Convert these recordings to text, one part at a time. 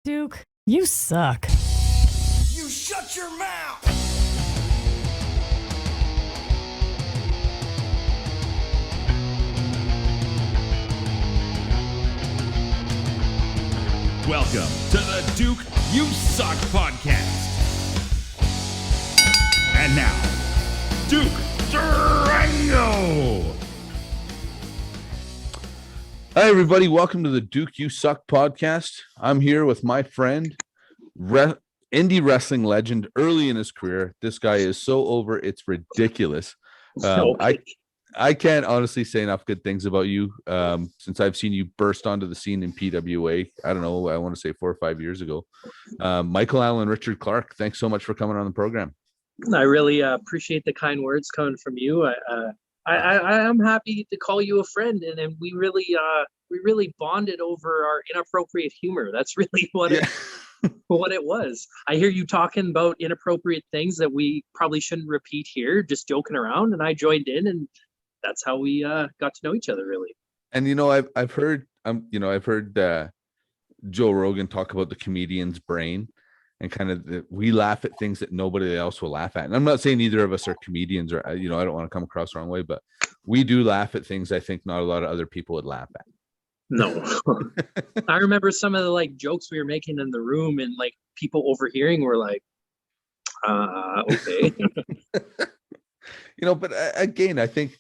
Duke, you suck. You shut your mouth! Welcome to the Duke You Suck podcast. And now, Duke Durango. Hi, everybody. Welcome to the Duke You Suck podcast. I'm here with my friend, indie wrestling legend early in his career. This guy is so over, it's ridiculous. I can't honestly say enough good things about you since I've seen you burst onto the scene in PWA. I don't know, I want to say 4 or 5 years ago. Michael Allen, Richard Clark, thanks so much for coming on the program. I really appreciate the kind words coming from you. I'm happy to call you a friend, and we really bonded over our inappropriate humor. That's really what it was. I hear you talking about inappropriate things that we probably shouldn't repeat here, just joking around, and I joined in, and that's how we got to know each other, really. And I've heard Joe Rogan talk about the comedian's brain. And kind of we laugh at things that nobody else will laugh at. And I'm not saying either of us are comedians or, I don't want to come across the wrong way, but we do laugh at things I think not a lot of other people would laugh at. No. I remember some of the jokes we were making in the room, and people overhearing were like, okay. But again, I think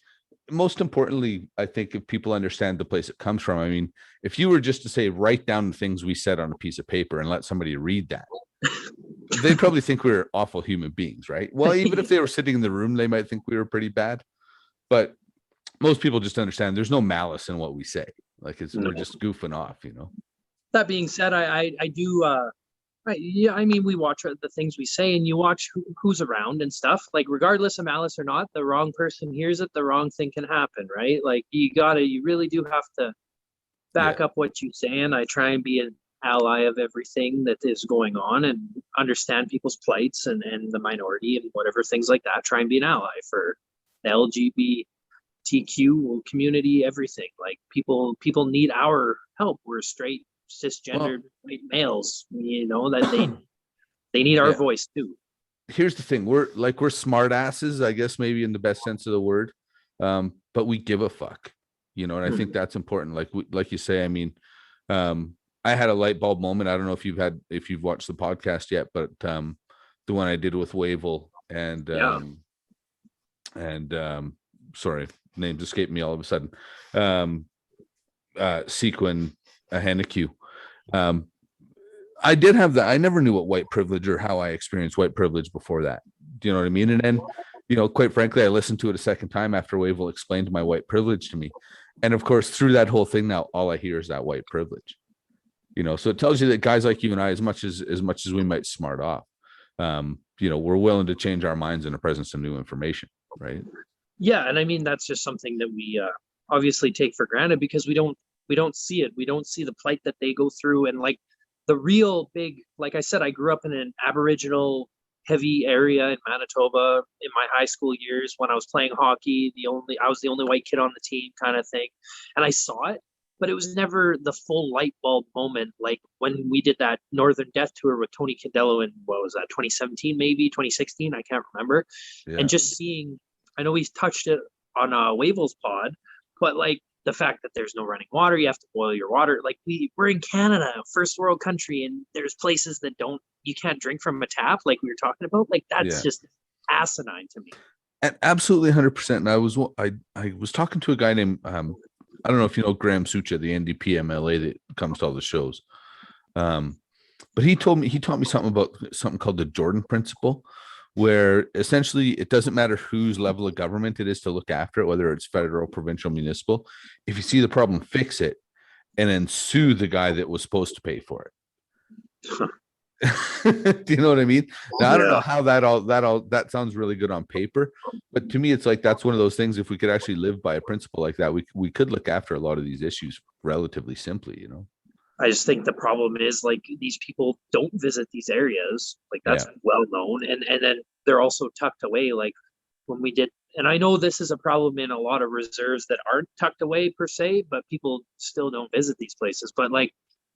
most importantly, if people understand the place it comes from, I mean, if you were just to say, write down the things we said on a piece of paper and let somebody read that, they'd probably think we were awful human beings, right? Well, even if they were sitting in the room, they might think we were pretty bad. But most people just understand there's no malice in what we say. We're just goofing off, That being said, I do. I mean, we watch the things we say, and you watch who's around and stuff. Regardless of malice or not, the wrong person hears it, the wrong thing can happen, right? You really do have to back up what you say, and I try and be an ally of everything that is going on and understand people's plights and the minority and whatever things like that. Try and be an ally for the LGBTQ community, everything. People need our help. We're straight, cisgendered white males, that they need our voice too. Here's the thing. We're smart asses, I guess, maybe in the best sense of the word. But we give a fuck, and I think that's important. Like you say, I mean, I had a light bulb moment. I don't know if you've watched the podcast yet, but the one I did with Wavell and sorry, names escaped me all of a sudden. Sequin Henneque. I did have that. I never knew what white privilege or how I experienced white privilege before that. Do you know what I mean? And then, quite frankly, I listened to it a second time after Wavell explained my white privilege to me. And of course, through that whole thing, now all I hear is that white privilege. So it tells you that guys like you and I, as much as we might smart off, we're willing to change our minds in the presence of new information, right? Yeah, and I mean that's just something that we obviously take for granted because we don't see it. We don't see the plight that they go through, and the real big. Like I said, I grew up in an Aboriginal heavy area in Manitoba in my high school years when I was playing hockey. I was the only white kid on the team, kind of thing, and I saw it. But it was never the full light bulb moment, like when we did that Northern Death Tour with Tony Candello in, what was that, 2017, maybe 2016? I can't remember. Yeah. And just seeing, I know he's touched it on Wavell's pod, but the fact that there's no running water, you have to boil your water. We're in Canada, first world country, and there's places that you can't drink from a tap, like we were talking about. That's just asinine to me. And absolutely 100%. And I was talking to a guy named, I don't know if you know Graham Sucha, the NDP MLA that comes to all the shows. But he taught me something about something called the Jordan principle, where essentially it doesn't matter whose level of government it is to look after it, whether it's federal, provincial, municipal. If you see the problem, fix it, and then sue the guy that was supposed to pay for it. Do you know what I mean? Now, I don't know how that sounds really good on paper, but to me, it's that's one of those things. If we could actually live by a principle like that, we could look after a lot of these issues relatively simply, I just think the problem is these people don't visit these areas. That's well known, and then they're also tucked away. When we did, and I know this is a problem in a lot of reserves that aren't tucked away per se, but people still don't visit these places. But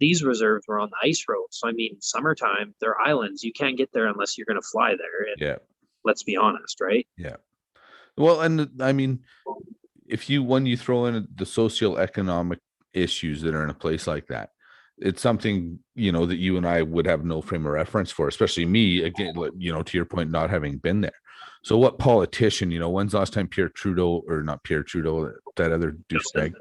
these reserves were on the ice road. So I mean, summertime, they're islands. You can't get there unless you're going to fly there. And Yeah. let's be honest, right? Yeah. Well, and I mean, when you throw in the socioeconomic issues that are in a place like that, it's something, that you and I would have no frame of reference for, especially me, again, to your point, not having been there. So what politician, when's the last time Pierre Trudeau, or not Pierre Trudeau, that other douchebag,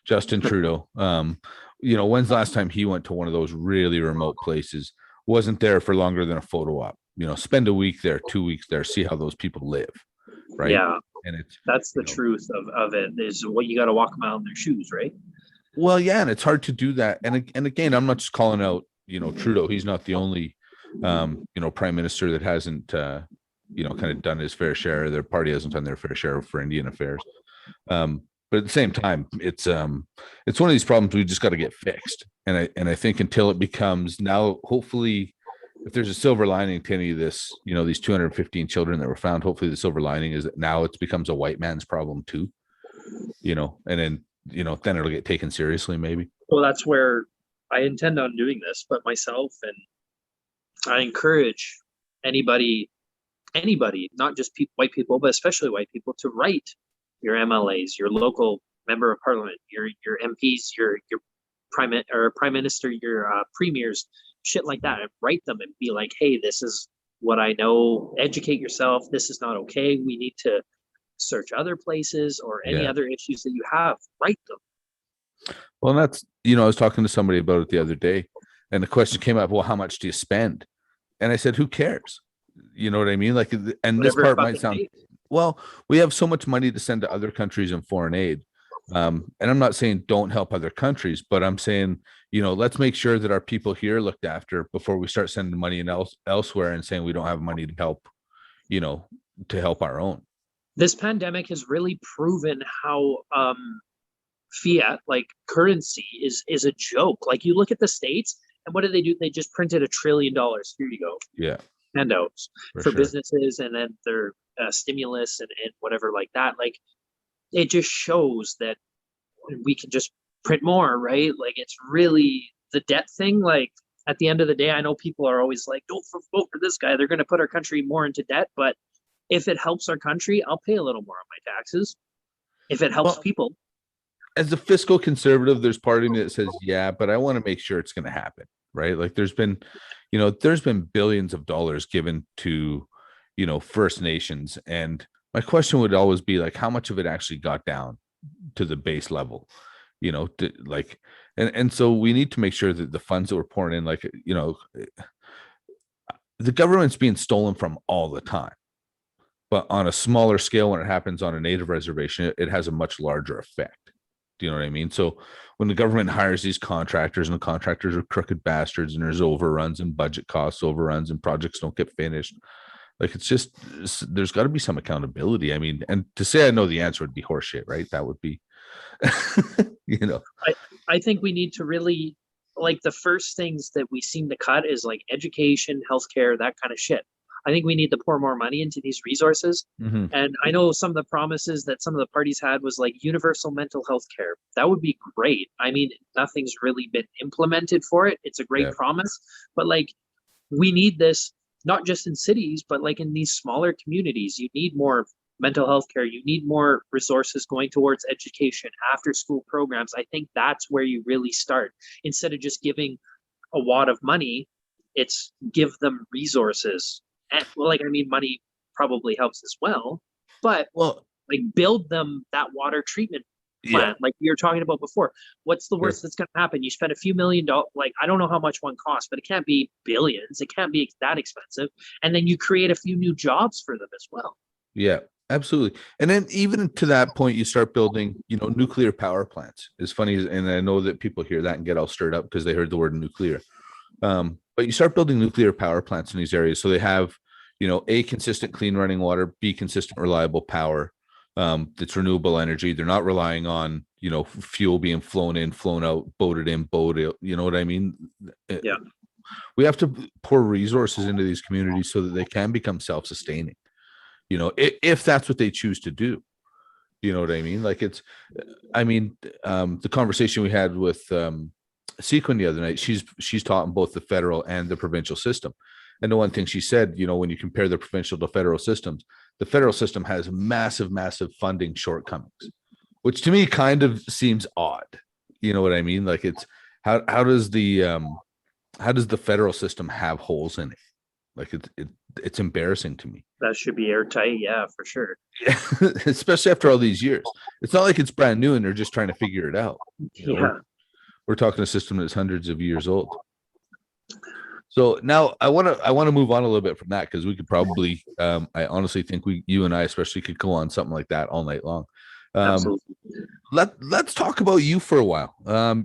Justin Trudeau, when's the last time he went to one of those really remote places, wasn't there for longer than a photo op, spend a week there, 2 weeks there, see how those people live. Right. Yeah. And that's the truth of it, is what you got to walk them out in their shoes, right? Well, yeah, and it's hard to do that. And again, I'm not just calling out, Trudeau. He's not the only, prime minister that hasn't, kind of done his fair share. Their party hasn't done their fair share for Indian affairs. But at the same time, it's one of these problems we just got to get fixed. And I think until it becomes, now, hopefully, if there's a silver lining to any of this, these 215 children that were found, hopefully the silver lining is that now it becomes a white man's problem too, and then, then it'll get taken seriously, maybe. Well, that's where I intend on doing this, but myself, and I encourage anybody, not just white people, but especially white people, to write your MLAs, your local member of parliament, your MPs, your prime minister, your premiers, shit like that, and write them and be like, hey, this is what I know. Educate yourself. This is not okay. We need to search other places, or any other issues that you have. Write them. Well, that's, I was talking to somebody about it the other day, and the question came up, well, how much do you spend? And I said, who cares? You know what I mean? Like, and Whatever this part might sound, well, we have so much money to send to other countries in foreign aid. And I'm not saying don't help other countries, but I'm saying, let's make sure that our people here looked after before we start sending money elsewhere and saying we don't have money to help, to help our own. This pandemic has really proven how fiat, like currency, is a joke. Like, you look at the States, and what do? They just printed $1 trillion. Here you go. Yeah. Handouts for sure. businesses, and then their stimulus and whatever like that. Like, it just shows that we can just print more, right? Like, it's really the debt thing. Like, at the end of the day, I know people are always like, don't vote for this guy. They're going to put our country more into debt. But if it helps our country, I'll pay a little more on my taxes. If it helps people. As a fiscal conservative, there's part of me that says, yeah, but I want to make sure it's going to happen, right? Like, there's been billions of dollars given to, First Nations. And my question would always be, like, how much of it actually got down to the base level, and so we need to make sure that the funds that we're pouring in, like, the government's being stolen from all the time. But on a smaller scale, when it happens on a native reservation, it has a much larger effect. Do you know what I mean? So when the government hires these contractors, and the contractors are crooked bastards, and there's overruns and budget costs overruns and projects don't get finished, like, there's got to be some accountability. I mean, and to say I know the answer would be horseshit, right? That would be, I think we need to really, like, the first things that we seem to cut is like education, healthcare, that kind of shit. I think we need to pour more money into these resources. Mm-hmm. And I know some of the promises that some of the parties had was like universal mental health care. That would be great. I mean, nothing's really been implemented for it. It's a great promise, but like, we need this not just in cities, but like in these smaller communities. You need more mental health care. You need more resources going towards education, after school programs. I think that's where you really start. Instead of just giving a wad of money, it's give them resources. And, well, like, I mean, money probably helps as well, but like, build them that water treatment plant, like you were talking about before. What's the worst that's going to happen? You spend a few $1 million. Like, I don't know how much one costs, but it can't be billions. It can't be that expensive. And then you create a few new jobs for them as well. Yeah, absolutely. And then even to that point, you start building, nuclear power plants. It's funny, and I know that people hear that and get all stirred up because they heard the word nuclear. But you start building nuclear power plants in these areas, so they have, A, consistent clean running water, B, consistent reliable power, that's renewable energy. They're not relying on, fuel being flown in, flown out, boated in, boated. You know what I mean? Yeah. We have to pour resources into these communities so that they can become self-sustaining. If that's what they choose to do. You know what I mean? Like, the conversation we had with Sequin the other night. She's taught in both the federal and the provincial system. And the one thing she said, when you compare the provincial to federal systems, the federal system has massive, massive funding shortcomings, which to me kind of seems odd. You know what I mean? Like it's how does the federal system have holes in it? Like it's embarrassing to me. That should be airtight, yeah, for sure. Yeah, especially after all these years. It's not like it's brand new and they're just trying to figure it out. We're talking a system that's hundreds of years old. So now I want to move on a little bit from that, because we could probably I honestly think you and I especially could go on something like that all night long. Absolutely. Let's talk about you for a while.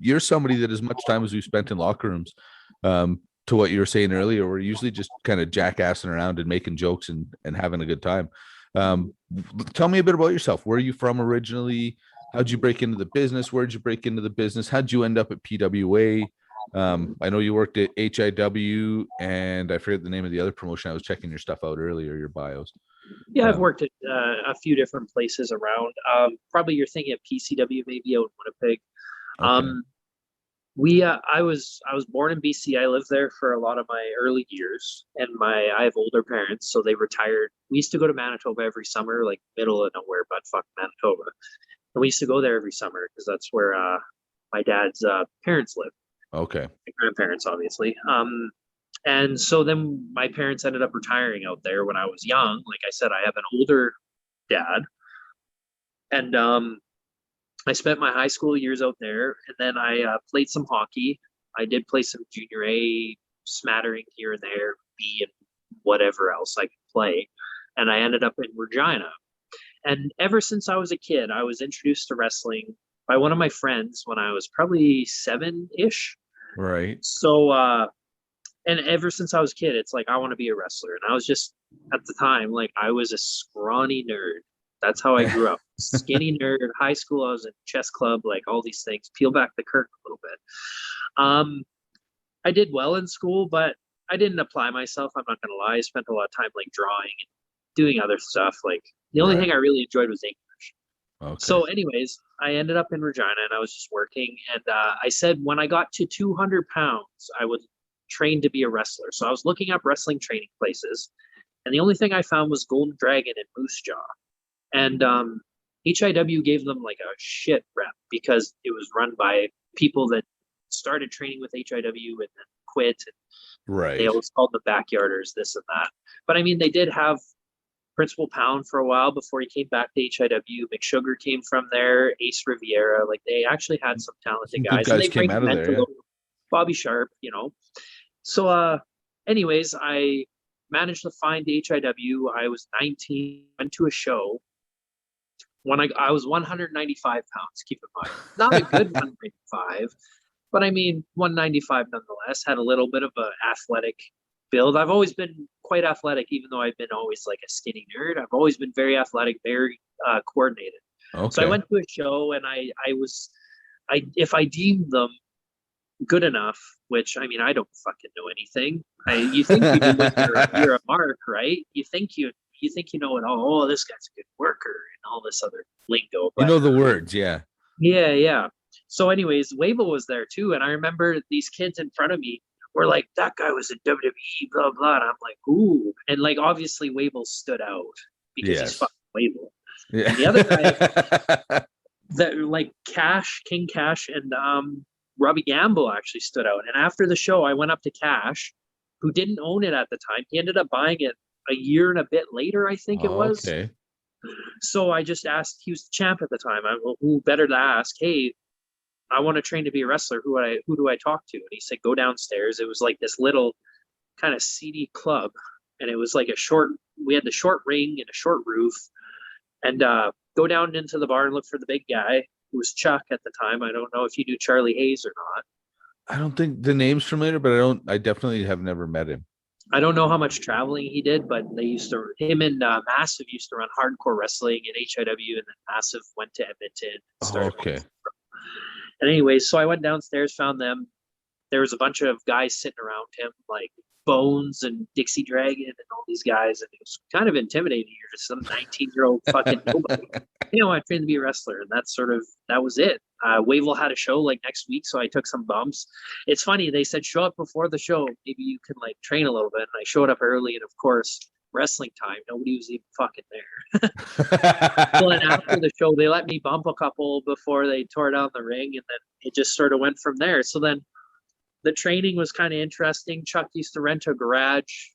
You're somebody that as much time as we've spent in locker rooms, to what you were saying earlier, we're usually just kind of jackassing around and making jokes and having a good time. Tell me a bit about yourself. Where are you from originally? How'd you break into the business? Where'd you break into the business? How'd you end up at PWA? I know you worked at HIW, and I forget the name of the other promotion. I was checking your stuff out earlier, your bios. Yeah, I've worked at a few different places around. Probably you're thinking of PCW, maybe out in Winnipeg. Okay. I was born in BC. I lived there for a lot of my early years, and I have older parents, so they retired. We used to go to Manitoba every summer, like middle of nowhere, but fuck Manitoba. And we used to go there every summer because that's where my dad's parents live. Okay. My grandparents, obviously. And so then my parents ended up retiring out there when I was young. Like I said, I have an older dad, and I spent my high school years out there, and then I played some hockey. I did play some junior A, smattering here and there, B, and whatever else I could play. And I ended up in Regina. And ever since I was a kid, I was introduced to wrestling by one of my friends when I was probably 7-ish. Right. So, and ever since I was a kid, it's like, I want to be a wrestler. And I was just, at the time, like, I was a scrawny nerd. That's how I grew up. Skinny nerd. High school, I was in chess club, like all these things. Peel back the curtain a little bit. I did well in school, but I didn't apply myself. I'm not going to lie. I spent a lot of time like drawing and doing other stuff. Like the only thing I really enjoyed was English. Okay. So anyways, I ended up in Regina, and I was just working. And I said when I got to 200 pounds, I would train to be a wrestler. So I was looking up wrestling training places. And the only thing I found was Golden Dragon and Moose Jaw. And HIW gave them like a shit rep because it was run by people that started training with HIW and then quit. And right. They always called the backyarders, this and that. But I mean, they did have Principal Pound for a while before he came back to HIW. McSugar came from there. Ace Riviera. Like they actually had some talented guys. Good guys came out of there. Yeah. Bobby Sharp, So anyways, I managed to find the HIW. I was 19, went to a show. When I was 195 pounds, keep in mind. Not a good 195, but I mean 195 nonetheless. Had a little bit of an athletic build. I've always been quite athletic, even though I've been always like a skinny nerd. I've always been very athletic, very coordinated. Okay. So I went to a show, and if I deemed them good enough, which I mean, I don't fucking know anything. You think you do when you're a mark, right? You think you know it all. Oh, this guy's a good worker and all this other lingo. But, you know the words, yeah. Yeah. So anyways, Wavo was there too. And I remember these kids in front of me were like, that guy was in WWE, blah, blah. And I'm like, ooh. And like, obviously Wavo stood out because he's fucking Wavo. Yeah. And the other guy, that like King Cash and Robbie Gamble actually stood out. And after the show, I went up to Cash, who didn't own it at the time. He ended up buying it a year and a bit later, I think it was. Okay. So I just asked, he was the champ at the time. Who better to ask? Hey, I want to train to be a wrestler. Who do I talk to? And he said, go downstairs. It was like this little kind of seedy club. And it was like we had the short ring and a short roof. And go down into the bar and look for the big guy, who was Chuck at the time. I don't know if you knew Charlie Hayes or not. I don't think the name's familiar, but I definitely have never met him. I don't know how much traveling he did, but him and Massive used to run hardcore wrestling in HIW, and then Massive went to Edmonton. Okay. And anyways, so I went downstairs, found them. there was a bunch of guys sitting around him, like Bones and Dixie Dragon and all these guys, and it was kind of intimidating. You're just some 19-year-old fucking nobody. I trained to be a wrestler, and that was it. Wavell had a show like next week, so I took some bumps. It's funny, they said show up before the show, maybe you can like train a little bit, and I showed up early, and of course wrestling time, nobody was even fucking there. Well, and after the show, they let me bump a couple before they tore down the ring, and then it just sort of went from there. So then the training was kind of interesting. Chuck used to rent a garage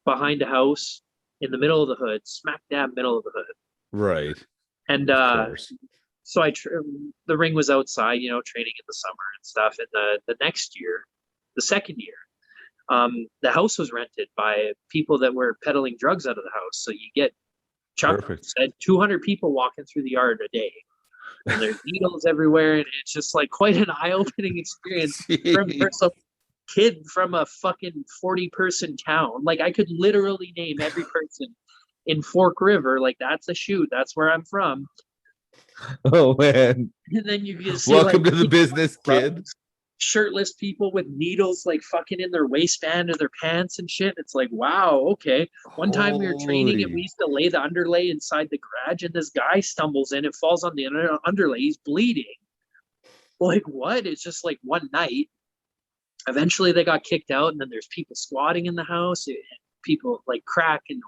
behind a house in the middle of the hood, smack dab middle of the hood. Right. And so the ring was outside, training in the summer and stuff. And the next year, the second year, the house was rented by people that were peddling drugs out of the house. So you get, Chuck said, 200 people walking through the yard a day. And there's needles everywhere. And it's just like quite an eye-opening experience for some kid from a fucking 40-person town. Like I could literally name every person in Fork River. Like that's a shoot. That's where I'm from. Oh, man. And then you can see welcome to the business, kid. Shirtless people with needles like fucking in their waistband or their pants and shit. It's like, wow, okay. One time we were training and we used to lay the underlay inside the garage, and this guy stumbles in, it falls on the underlay, he's bleeding. Like, what? It's just like one night. Eventually they got kicked out, and then there's people squatting in the house, and people like crack, and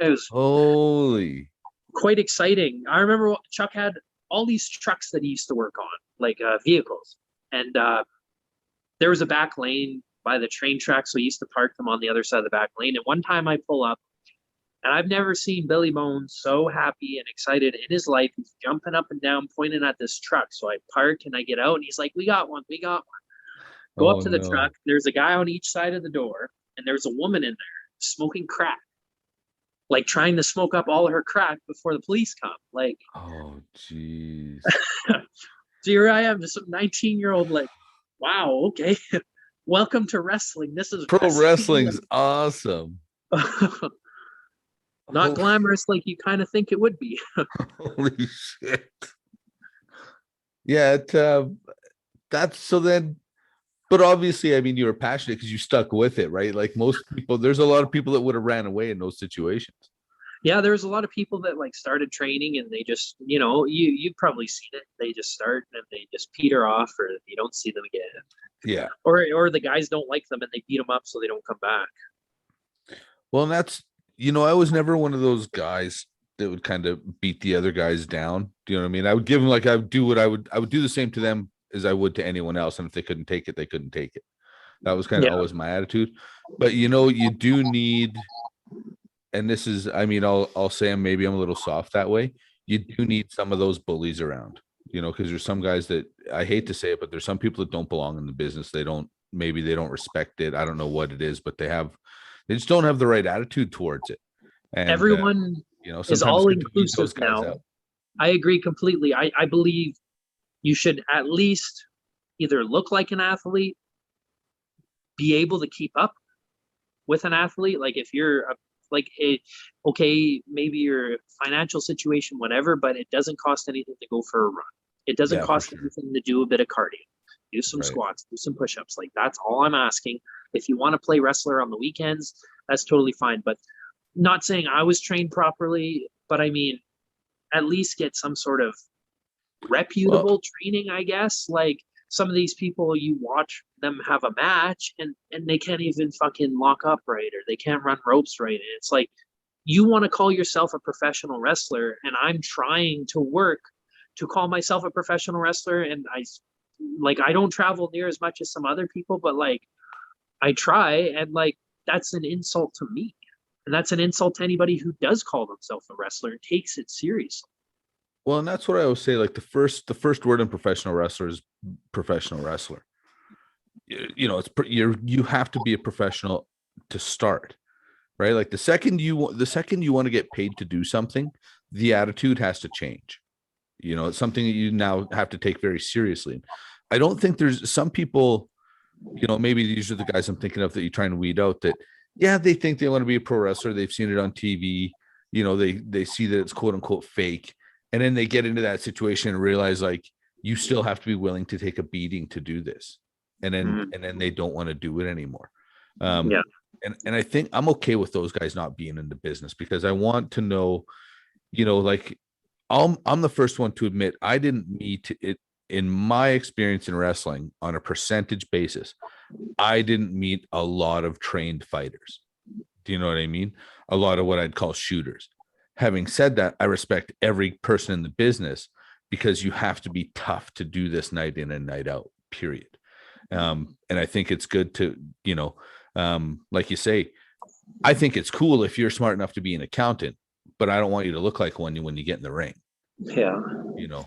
it was quite exciting. I remember Chuck had all these trucks that he used to work on, like vehicles, and there was a back lane by the train track, so he used to park them on the other side of the back lane. And one time I pull up, and I've never seen Billy Bones so happy and excited in his life. He's jumping up and down, pointing at this truck. So I park and I get out, and he's like, we got one. Go up to the truck. There's a guy on each side of the door, and there's a woman in there smoking crack, like trying to smoke up all of her crack before the police come. Like, oh, jeez. So here I am, just some 19-year-old, like, wow, okay. Welcome to wrestling. This is pro wrestling's awesome. Not glamorous like you kind of think it would be. Holy shit. Yeah, that's so then. But obviously, I mean, you were passionate because you stuck with it, right? Like most people, there's a lot of people that would have ran away in those situations. Yeah, there's a lot of people that like started training and they just, you've probably seen it. They just start and they just peter off, or you don't see them again. Yeah. Or the guys don't like them and they beat them up so they don't come back. Well, and that's, I was never one of those guys that would kind of beat the other guys down. Do you know what I mean? I would give them like I would do the same to them as I would to anyone else. And if they couldn't take it, they couldn't take it. That was kind of always my attitude. But you do need, and this is, I mean, I'll say maybe I'm a little soft that way. You do need some of those bullies around, because there's some guys that, I hate to say it, but there's some people that don't belong in the business. Maybe they don't respect it. I don't know what it is, but they just don't have the right attitude towards it. And everyone is all inclusive now. Out. I agree completely. I believe you should at least either look like an athlete, be able to keep up with an athlete. Like if you're okay, maybe your financial situation, whatever, but it doesn't cost anything to go for a run. It doesn't cost anything to do a bit of cardio, do some squats, do some push-ups. Like that's all I'm asking. If you want to play wrestler on the weekends, that's totally fine. But not saying I was trained properly, but I mean, at least get some sort of reputable training, I guess. Like some of these people, you watch them have a match and they can't even fucking lock up right, or they can't run ropes right. And it's like, you want to call yourself a professional wrestler, and I'm trying to work to call myself a professional wrestler. And I don't travel near as much as some other people, but like I try, and like that's an insult to me. And that's an insult to anybody who does call themselves a wrestler and takes it seriously. Well, and that's what I always say. Like the first word in professional wrestler is professional wrestler. You have to be a professional to start, right? Like the second you want to get paid to do something, the attitude has to change. It's something that you now have to take very seriously. I don't think there's some people, maybe these are the guys I'm thinking of that you're trying to weed out that, yeah, they think they want to be a pro wrestler. They've seen it on TV. They see that it's quote unquote fake. And then they get into that situation and realize like you still have to be willing to take a beating to do this. and Mm. then they don't want to do it anymore. Um, Yeah. and I think I'm okay with those guys not being in the business, because I want to know, like I'm the first one to admit I didn't meet it in my experience in wrestling on a percentage basis. I didn't meet a lot of trained fighters. Do you know what I mean? A lot of what I'd call shooters. Having said that, I respect every person in the business, because you have to be tough to do this night in and night out, period. And I think it's good to, like you say, I think it's cool if you're smart enough to be an accountant, but I don't want you to look like one when you get in the ring, Yeah. you know?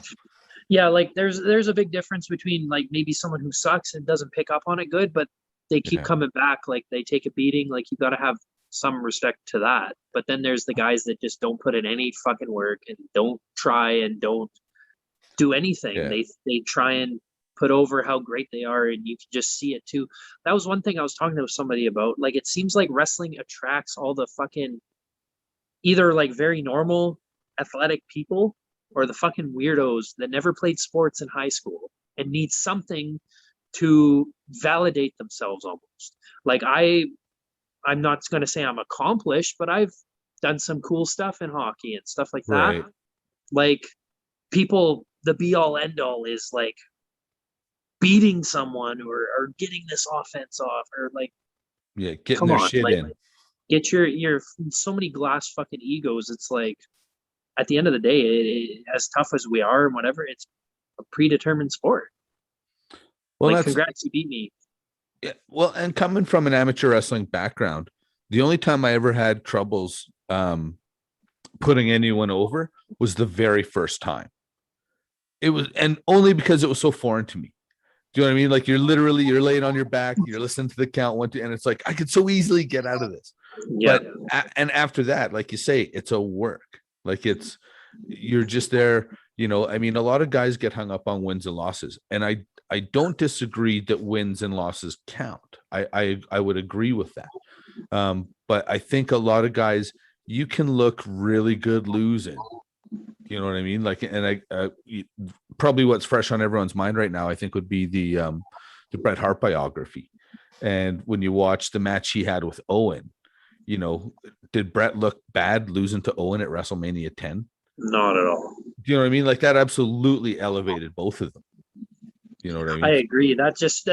Yeah, like there's a big difference between like maybe someone who sucks and doesn't pick up on it good, but they keep Yeah. coming back, like they take a beating, like you got to have some respect to that. But then there's the guys that just don't put in any fucking work and don't try and don't do anything. Yeah. They try and put over how great they are, and you can just see it too. That was one thing I was talking to somebody about. Like it seems like wrestling attracts all the fucking either like very normal athletic people or the fucking weirdos that never played sports in high school and need something to validate themselves almost. Like I'm not going to say I'm accomplished, but I've done some cool stuff in hockey and stuff like that. Right. Like people, the be all end all is like beating someone or getting this offense off or like, Yeah. Getting come their on, shit like in. get your so many glass fucking egos. It's like at the end of the day, as tough as we are and whatever, it's a predetermined sport. Well, Like, that's, congrats, you beat me. yeah. Well, and coming from an amateur wrestling background, the only time I ever had troubles putting anyone over was the very first time. It was, and only because it was so foreign to me. Do you know what I mean? Like you're laying on your back, you're listening to the count 1, 2, and it's like I could so easily get out of this. Yeah. But and after that, like you say, it's a work. Like you're just there. I mean, a lot of guys get hung up on wins and losses, and I don't disagree that wins and losses count. I would agree with that. But I think a lot of guys, you can look really good losing. You know what I mean? Like, and probably what's fresh on everyone's mind right now, I think, would be the Bret Hart biography. And when you watch the match he had with Owen, did Bret look bad losing to Owen at WrestleMania 10? Not at all. Do you know what I mean? Like that absolutely elevated both of them. You know what I mean? I agree. That's just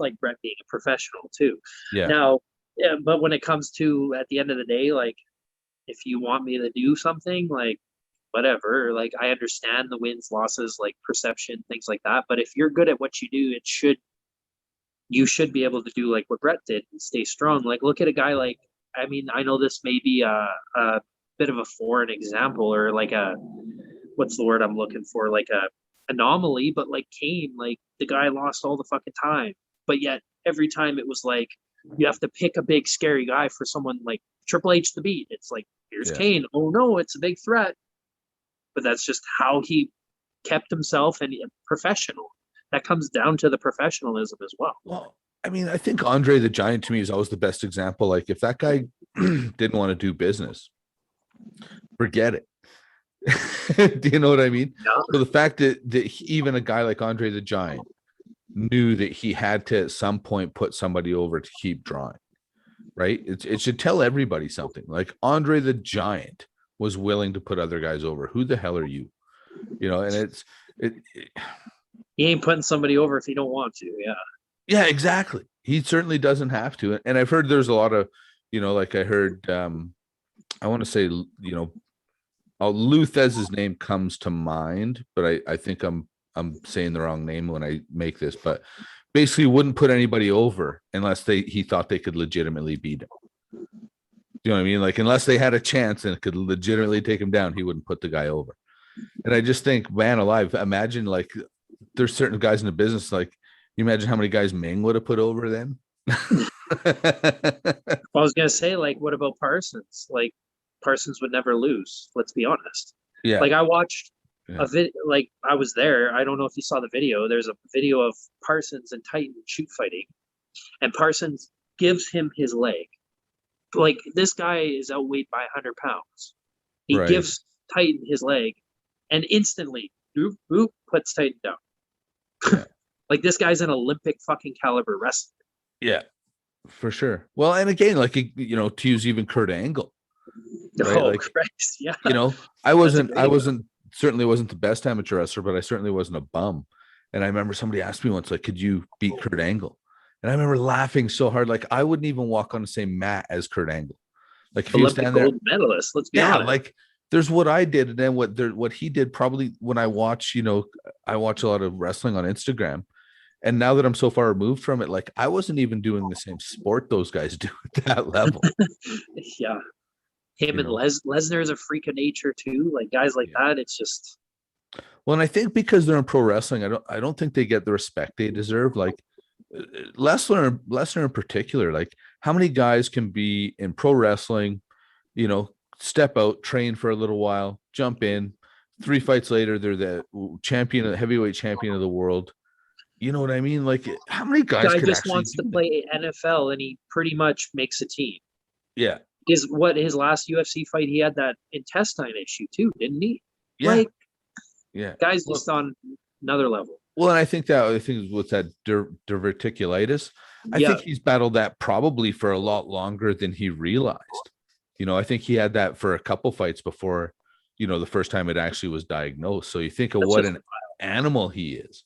like Brett being a professional too. Yeah. Now, yeah, but when it comes to at the end of the day, like if you want me to do something, like whatever, like I understand the wins, losses, like perception, things like that. But if you're good at what you do, you should be able to do like what Brett did and stay strong. Like look at a guy like, I mean, I know this may be a bit of a foreign example or like what's the word I'm looking for? Like a anomaly, but like Kane, like the guy lost all the fucking time, but yet every time it was like you have to pick a big scary guy for someone like Triple H to beat. It's like here's Kane. Oh no, it's a big threat. But that's just how he kept himself and professional. That comes down to the professionalism as well. Well, I mean, I think Andre the Giant to me is always the best example. Like if that guy didn't want to do business, forget it. Do you know what I mean? Yeah. So the fact that even a guy like Andre the Giant knew that he had to at some point put somebody over to keep drawing, right? It should tell everybody something. Like Andre the Giant was willing to put other guys over. Who the hell are you? And he ain't putting somebody over if you don't want to. Yeah, exactly. He certainly doesn't have to. And I've heard there's a lot of, like I heard, I want to say, Luthez' name comes to mind, but I think I'm saying the wrong name when I make this, but basically wouldn't put anybody over unless he thought they could legitimately beat him. Do you know what I mean? Like unless they had a chance and could legitimately take him down, he wouldn't put the guy over. And I just think, man alive, imagine like there's certain guys in the business, like you imagine how many guys Ming would have put over then. I was gonna say, like, what about Parsons? Like Parsons would never lose. Let's be honest. Yeah. Like I watched a video, like I was there. I don't know if you saw the video. There's a video of Parsons and Titan shoot fighting, and Parsons gives him his leg. Like this guy is outweighed by 100 pounds. He gives Titan his leg, and instantly, boop, boop, puts Titan down. Like this guy's an Olympic fucking caliber wrestler. Yeah, for sure. Well, and again, like, you know, to use even Kurt Angle, right? Oh Like, Christ, yeah. you know, certainly wasn't the best amateur wrestler, but I certainly wasn't a bum. And I remember somebody asked me once, like, could you beat Kurt Angle? And I remember laughing so hard, like I wouldn't even walk on the same mat as Kurt Angle. Like if you Olympic stand there, gold medalist. Let's be yeah, honest. like there's what I did, and then what he did. Probably when I watch, you know, I watch a lot of wrestling on Instagram, and now that I'm so far removed from it, like I wasn't even doing the same sport those guys do at that level. Yeah. Him You and know? Lesnar is a freak of nature too. Like guys like that, it's just Well, and I think because they're in pro wrestling, I don't think they get the respect they deserve. Like Lesnar in particular, like how many guys can be in pro wrestling, you know, step out, train for a little while, jump in, 3 fights later, they're the champion, heavyweight champion of the world. You know what I mean? Like how many guys guy could just actually wants do to that? play NFL and he pretty much makes a team. Yeah. His last UFC fight, he had that intestine issue too, didn't he? Yeah. Like Yeah. guys just on another level. Well, and I think with that diverticulitis, I Yeah. think he's battled that probably for a lot longer than he realized. You know, I think he had that for a couple fights before, you know, the first time it actually was diagnosed. So you think of That's what just an animal he is,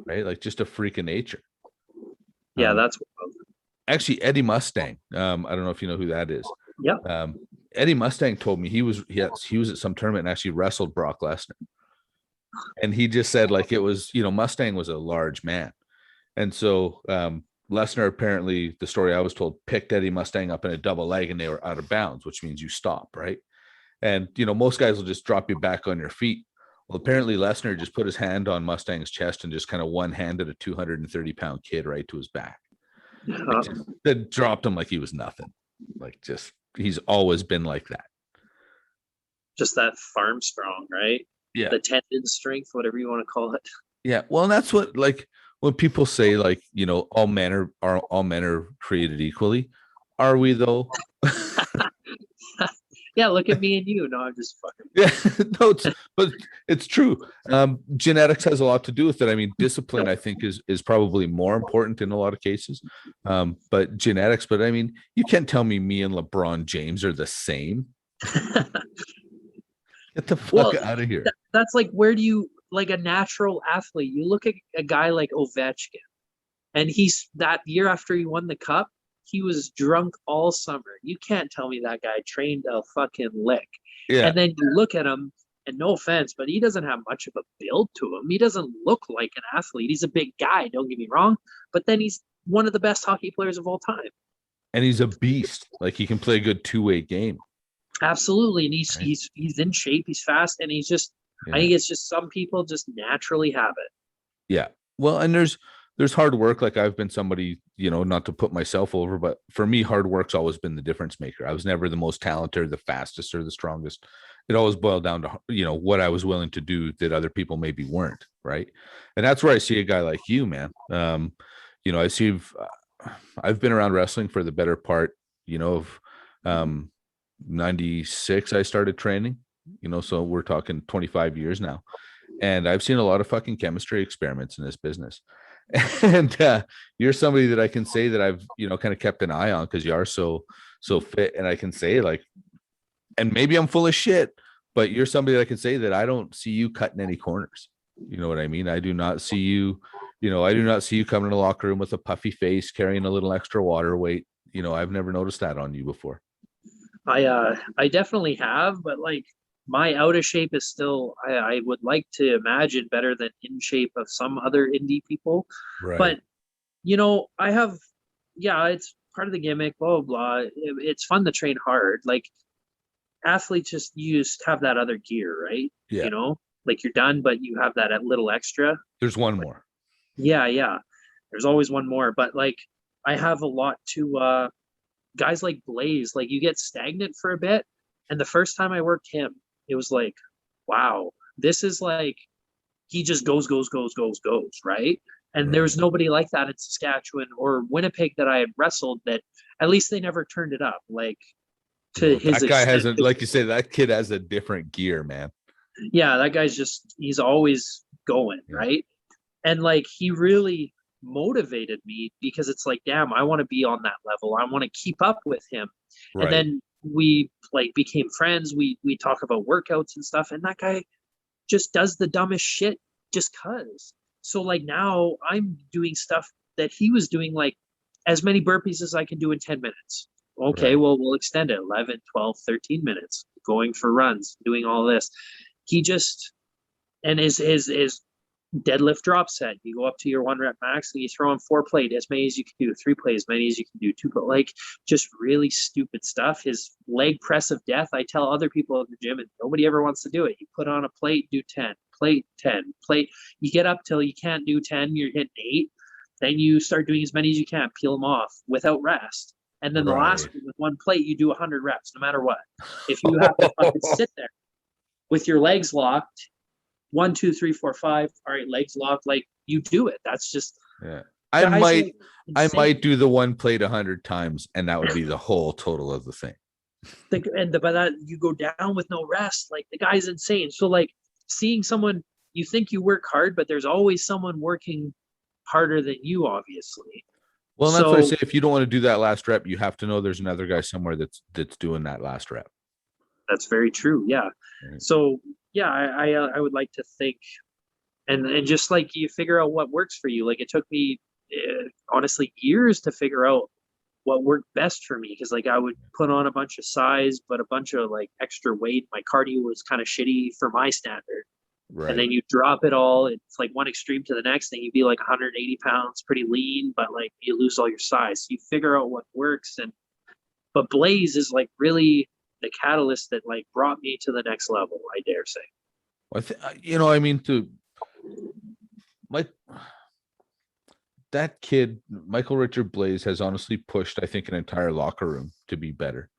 right? Like just a freak of nature. Yeah, Um, that's Actually Eddie Mustang. I don't know if you know who that is. yeah. Eddie Mustang told me he was at some tournament and actually wrestled Brock Lesnar. And he just said like it was, you know, Mustang was a large man. And so Lesnar apparently, the story I was told, picked Eddie Mustang up in a double leg and they were out of bounds, which means you stop, right? And, you know, most guys will just drop you back on your feet. Well, apparently Lesnar just put his hand on Mustang's chest and just kind of one-handed a 230-pound kid right to his back. Like that dropped him like he was nothing. Like just, he's always been like that. Just that farm strong, right? Yeah. The tendon strength, whatever you want to call it. Yeah. Well, and that's what, like, when people say like, you know, all men are created equally. Are we though? Yeah, look at me and you. No, I'm just fucking. Yeah, no, but it's true. Genetics has a lot to do with it. I mean, discipline, I think, is probably more important in a lot of cases. But genetics, but I mean, you can't tell me and LeBron James are the same. Get the fuck out of here. That's like, where do you, like a natural athlete, you look at a guy like Ovechkin, and he's that year after he won the cup, he was drunk all summer. You can't tell me that guy trained a fucking lick. Yeah. And then you look at him, and no offense, but he doesn't have much of a build to him. He doesn't look like an athlete. He's a big guy, don't get me wrong, but then he's one of the best hockey players of all time. And he's a beast. Like he can play a good two-way game. Absolutely. And he's in shape, he's fast, and he's just, I think it's just some people just naturally have it. Yeah. Well, and there's hard work. Like I've been somebody, you know, not to put myself over, but for me, hard work's always been the difference maker. I was never the most talented, the fastest, or the strongest. It always boiled down to, you know, what I was willing to do that other people maybe weren't. Right. And that's where I see a guy like you, man. You know, I've been around wrestling for the better part, you know, of 96, I started training, you know, so we're talking 25 years now. And I've seen a lot of fucking chemistry experiments in this business. And you're somebody that I can say that I've, you know, kind of kept an eye on because you are so fit. And I can say like, and maybe I'm full of shit, but you're somebody that I can say that I don't see you cutting any corners. You know what I mean? I do not see you, you know, I do not see you coming to the locker room with a puffy face, carrying a little extra water weight. You know, I've never noticed that on you before. I definitely have, but like my out of shape is still, I would like to imagine better than in shape of some other indie people. Right. But you know, it's part of the gimmick, blah, blah, blah. It's fun to train hard. Like athletes just have that other gear, right? Yeah. You know, like you're done, but you have that little extra. There's one more. Yeah. There's always one more, but like I have a lot to guys like Blaze, like you get stagnant for a bit. And the first time I worked him, it was like, wow, this is like, he just goes, right? And there was nobody like that in Saskatchewan or Winnipeg that I had wrestled that at least they never turned it up. Like to his that guy extent. hasn't, like you say, that kid has a different gear, man. Yeah, that guy's he's always going, right? And like he really motivated me because it's like, damn, I want to be on that level. I want to keep up with him. And Right. then we like became friends. We talk about workouts and stuff, and that guy just does the dumbest shit just cuz. So like now I'm doing stuff that he was doing, like as many burpees as I can do in 10 minutes. Okay, Right. well, we'll extend it 11, 12, 13 minutes, going for runs, doing all this. He just, and his deadlift drop set, you go up to your 1 rep max and you throw on 4 plate, as many as you can do, 3 plate, as many as you can do, 2 plate, like just really stupid stuff. His leg press of death, I tell other people at the gym, and nobody ever wants to do it. You put on a plate, do 10, plate, 10, plate. You get up till you can't do 10, you're hitting 8. Then you start doing as many as you can, peel them off without rest. And then the last Right. one, with 1 plate, you do 100 reps, no matter what. If you have to fucking sit there with your legs locked, 1, 2, 3, 4, 5. All right, legs locked. Like you do it. That's just Yeah. guys are I insane. might do the 1 plate 100 times, and that would be the whole total of the thing. By that you go down with no rest. Like the guy's insane. So like seeing someone, you think you work hard, but there's always someone working harder than you, obviously. Well, and that's what I So say. If you don't want to do that last rep, you have to know there's another guy somewhere that's doing that last rep. that's very true. Yeah. Right. So yeah, I would like to think, and just like you figure out what works for you. Like it took me honestly years to figure out what worked best for me, because like I would put on a bunch of size but a bunch of like extra weight. My cardio was kind of shitty for my standard. Right. And then you drop it all, it's like one extreme to the next thing. You'd be like 180 pounds, pretty lean, but like you lose all your size. So you figure out what works. But Blaze is like really the catalyst that like brought me to the next level, I dare say. I mean, that kid, Michael Richard Blaze, has honestly pushed, I think, an entire locker room to be better.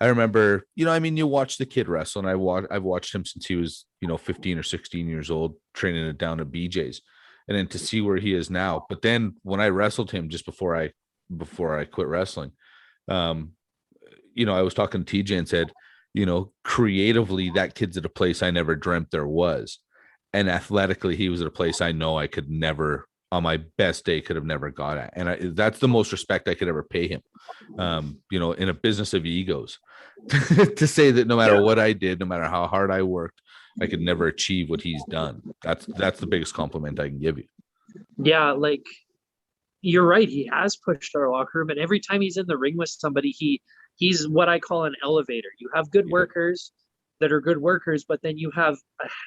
I remember, you watch the kid wrestle, and I've watched him since he was, 15 or 16 years old, training it down at BJ's, and then to see where he is now. But then when I wrestled him just before I quit wrestling, I was talking to TJ and said, creatively, that kid's at a place I never dreamt there was. And athletically, he was at a place I know I could never, on my best day, could have never got at. And that's the most respect I could ever pay him. In a business of egos, to say that no matter what I did, no matter how hard I worked, I could never achieve what he's done. That's the biggest compliment I can give you. Yeah, like you're right. He has pushed our locker room, and every time he's in the ring with somebody, he's what I call an elevator. You have good workers that are good workers, but then you have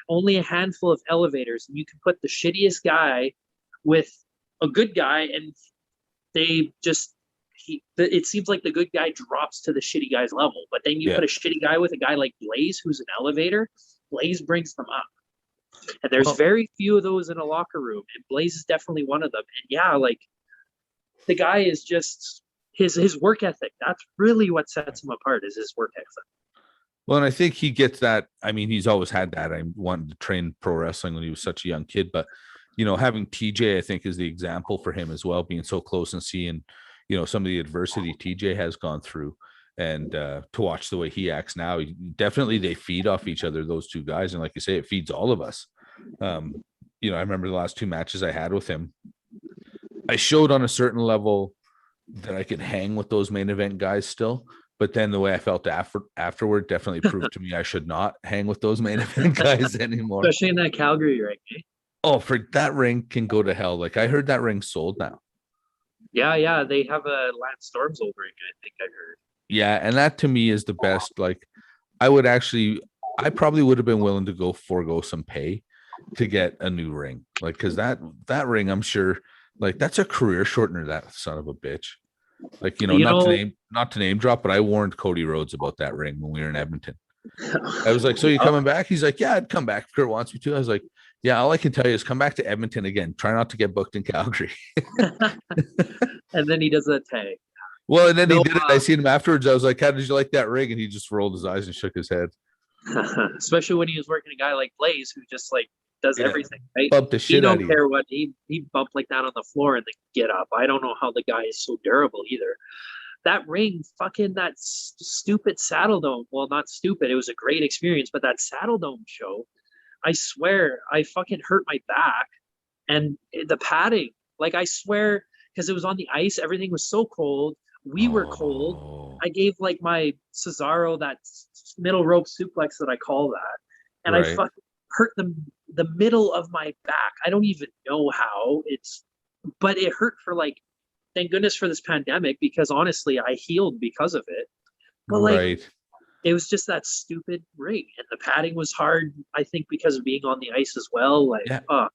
only a handful of elevators, and you can put the shittiest guy with a good guy, and they just it seems like the good guy drops to the shitty guy's level. But then you put a shitty guy with a guy like Blaze, who's an elevator. Blaze brings them up, and there's very few of those in a locker room, and Blaze is definitely one of them. And yeah, like the guy is just his work ethic. That's really what sets him apart, is his work ethic. Well, and I think he gets that. I mean, he's always had that. I wanted to train pro wrestling when he was such a young kid, but having TJ, I think, is the example for him as well, being so close and seeing, some of the adversity TJ has gone through, and to watch the way he acts now, definitely they feed off each other, those two guys. And like you say, it feeds all of us. I remember the last 2 matches I had with him, I showed on a certain level that I could hang with those main event guys still. But then the way I felt afterward definitely proved to me I should not hang with those main event guys anymore. Especially in that Calgary ring. Oh, for that ring can go to hell. Like I heard that ring sold now. Yeah. They have a Lance Storm's old ring, I think I heard. Yeah, and that to me is the best. Like I probably would have been willing to forego some pay to get a new ring. Like, because that ring, I'm sure, like that's a career shortener, that son of a bitch. Like, not to name drop, but I warned Cody Rhodes about that ring when we were in Edmonton. I was like, so you coming back? He's like, yeah, I'd come back if Kurt wants me to. I was like, yeah, all I can tell you is come back to Edmonton again. Try not to get booked in Calgary. And then he does that tag. Well, and then he did it. I seen him afterwards. I was like, how did you like that ring? And he just rolled his eyes and shook his head. Especially when he was working a guy like Blaze, who just like does everything, right? Bumped the shit out of you. He don't care what he bumped like that on the floor and then get up. I don't know how the guy is so durable either. That ring, fucking that stupid Saddle Dome. Well, not stupid. It was a great experience, but that Saddle Dome show, I swear I fucking hurt my back and the padding. Like I swear, because it was on the ice, everything was so cold. We were cold. Oh, I gave like my Cesaro that middle rope suplex that I call that, and I right. fucking hurt the middle of my back. I don't even know how but it hurt for like, thank goodness for this pandemic, because honestly, I healed because of it. But like, Right. it was just that stupid ring, and the padding was hard. I think because of being on the ice as well. Like, Yeah.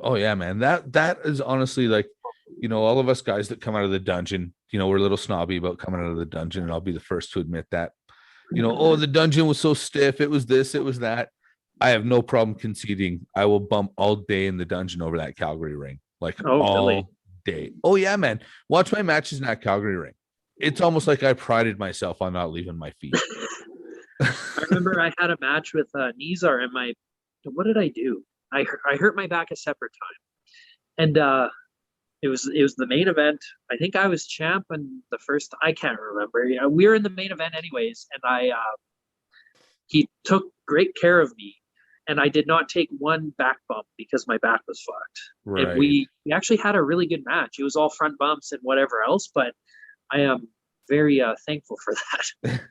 Oh yeah, man. That is honestly like, all of us guys that come out of the dungeon, we're a little snobby about coming out of the dungeon, and I'll be the first to admit that. Oh, the dungeon was so stiff. It was this, it was that. I have no problem conceding. I will bump all day in the dungeon over that Calgary ring. Like oh, really? all day. Oh yeah, man. Watch my matches in that Calgary ring. It's almost like I prided myself on not leaving my feet. I remember I had a match with Nizar, and what did I do? I hurt my back a separate time, and it was the main event. I think I was champ, and I can't remember. Yeah, we were in the main event anyways, and he took great care of me, and I did not take one back bump because my back was fucked. Right. And we actually had a really good match. It was all front bumps and whatever else, but I am very thankful for that.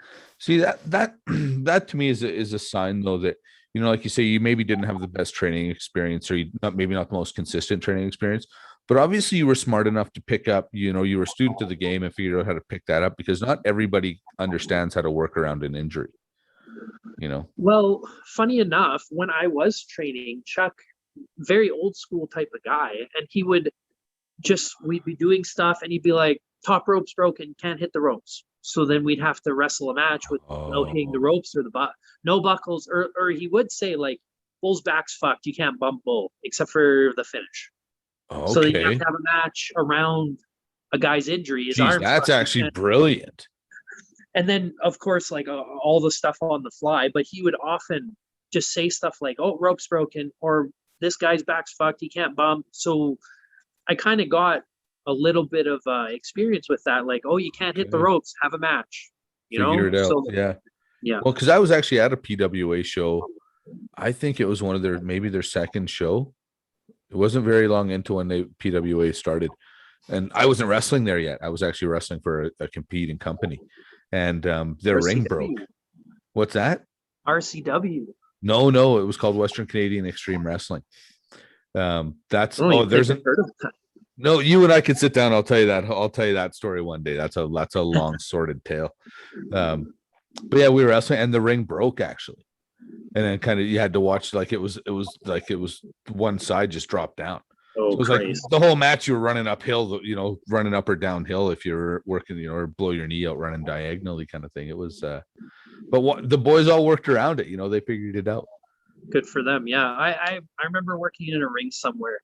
See, that to me is a sign though that, like you say, you maybe didn't have the best training experience, or maybe not the most consistent training experience, but obviously you were smart enough to pick up, you were a student of the game and figured out how to pick that up, because not everybody understands how to work around an injury. Well, funny enough, when I was training, Chuck, very old school type of guy, and we'd be doing stuff and he'd be like, top rope's broken, can't hit the ropes. So then we'd have to wrestle a match without hitting the ropes or no buckles, or he would say like, bull's back's fucked, you can't bump bull except for the finish. Okay. So then you have to have a match around a guy's injury. His Jeez, arm's that's fucked, actually brilliant. and then of course like all the stuff on the fly, but he would often just say stuff like, oh, rope's broken, or this guy's back's fucked, he can't bump. So I kind of got a little bit of experience with that, like, oh, you can't hit the ropes, have a match, Figure it out. So yeah. Well, because I was actually at a PWA show. I think it was one of their second show. It wasn't very long into when PWA started, and I wasn't wrestling there yet. I was actually wrestling for a competing company, and their ring broke. What's that? RCW. No, it was called Western Canadian Extreme Wrestling. There's no, you and I could sit down. I'll tell you that story one day. That's a long sordid tale. But yeah, we were wrestling and the ring broke actually. And then kind of you had to watch, like it was one side just dropped down. Oh, so it was like the whole match you were running uphill, running up or downhill if you're working, or blow your knee out running diagonally kind of thing. It was but the boys all worked around it, they figured it out. Good for them. Yeah. I remember working in a ring somewhere.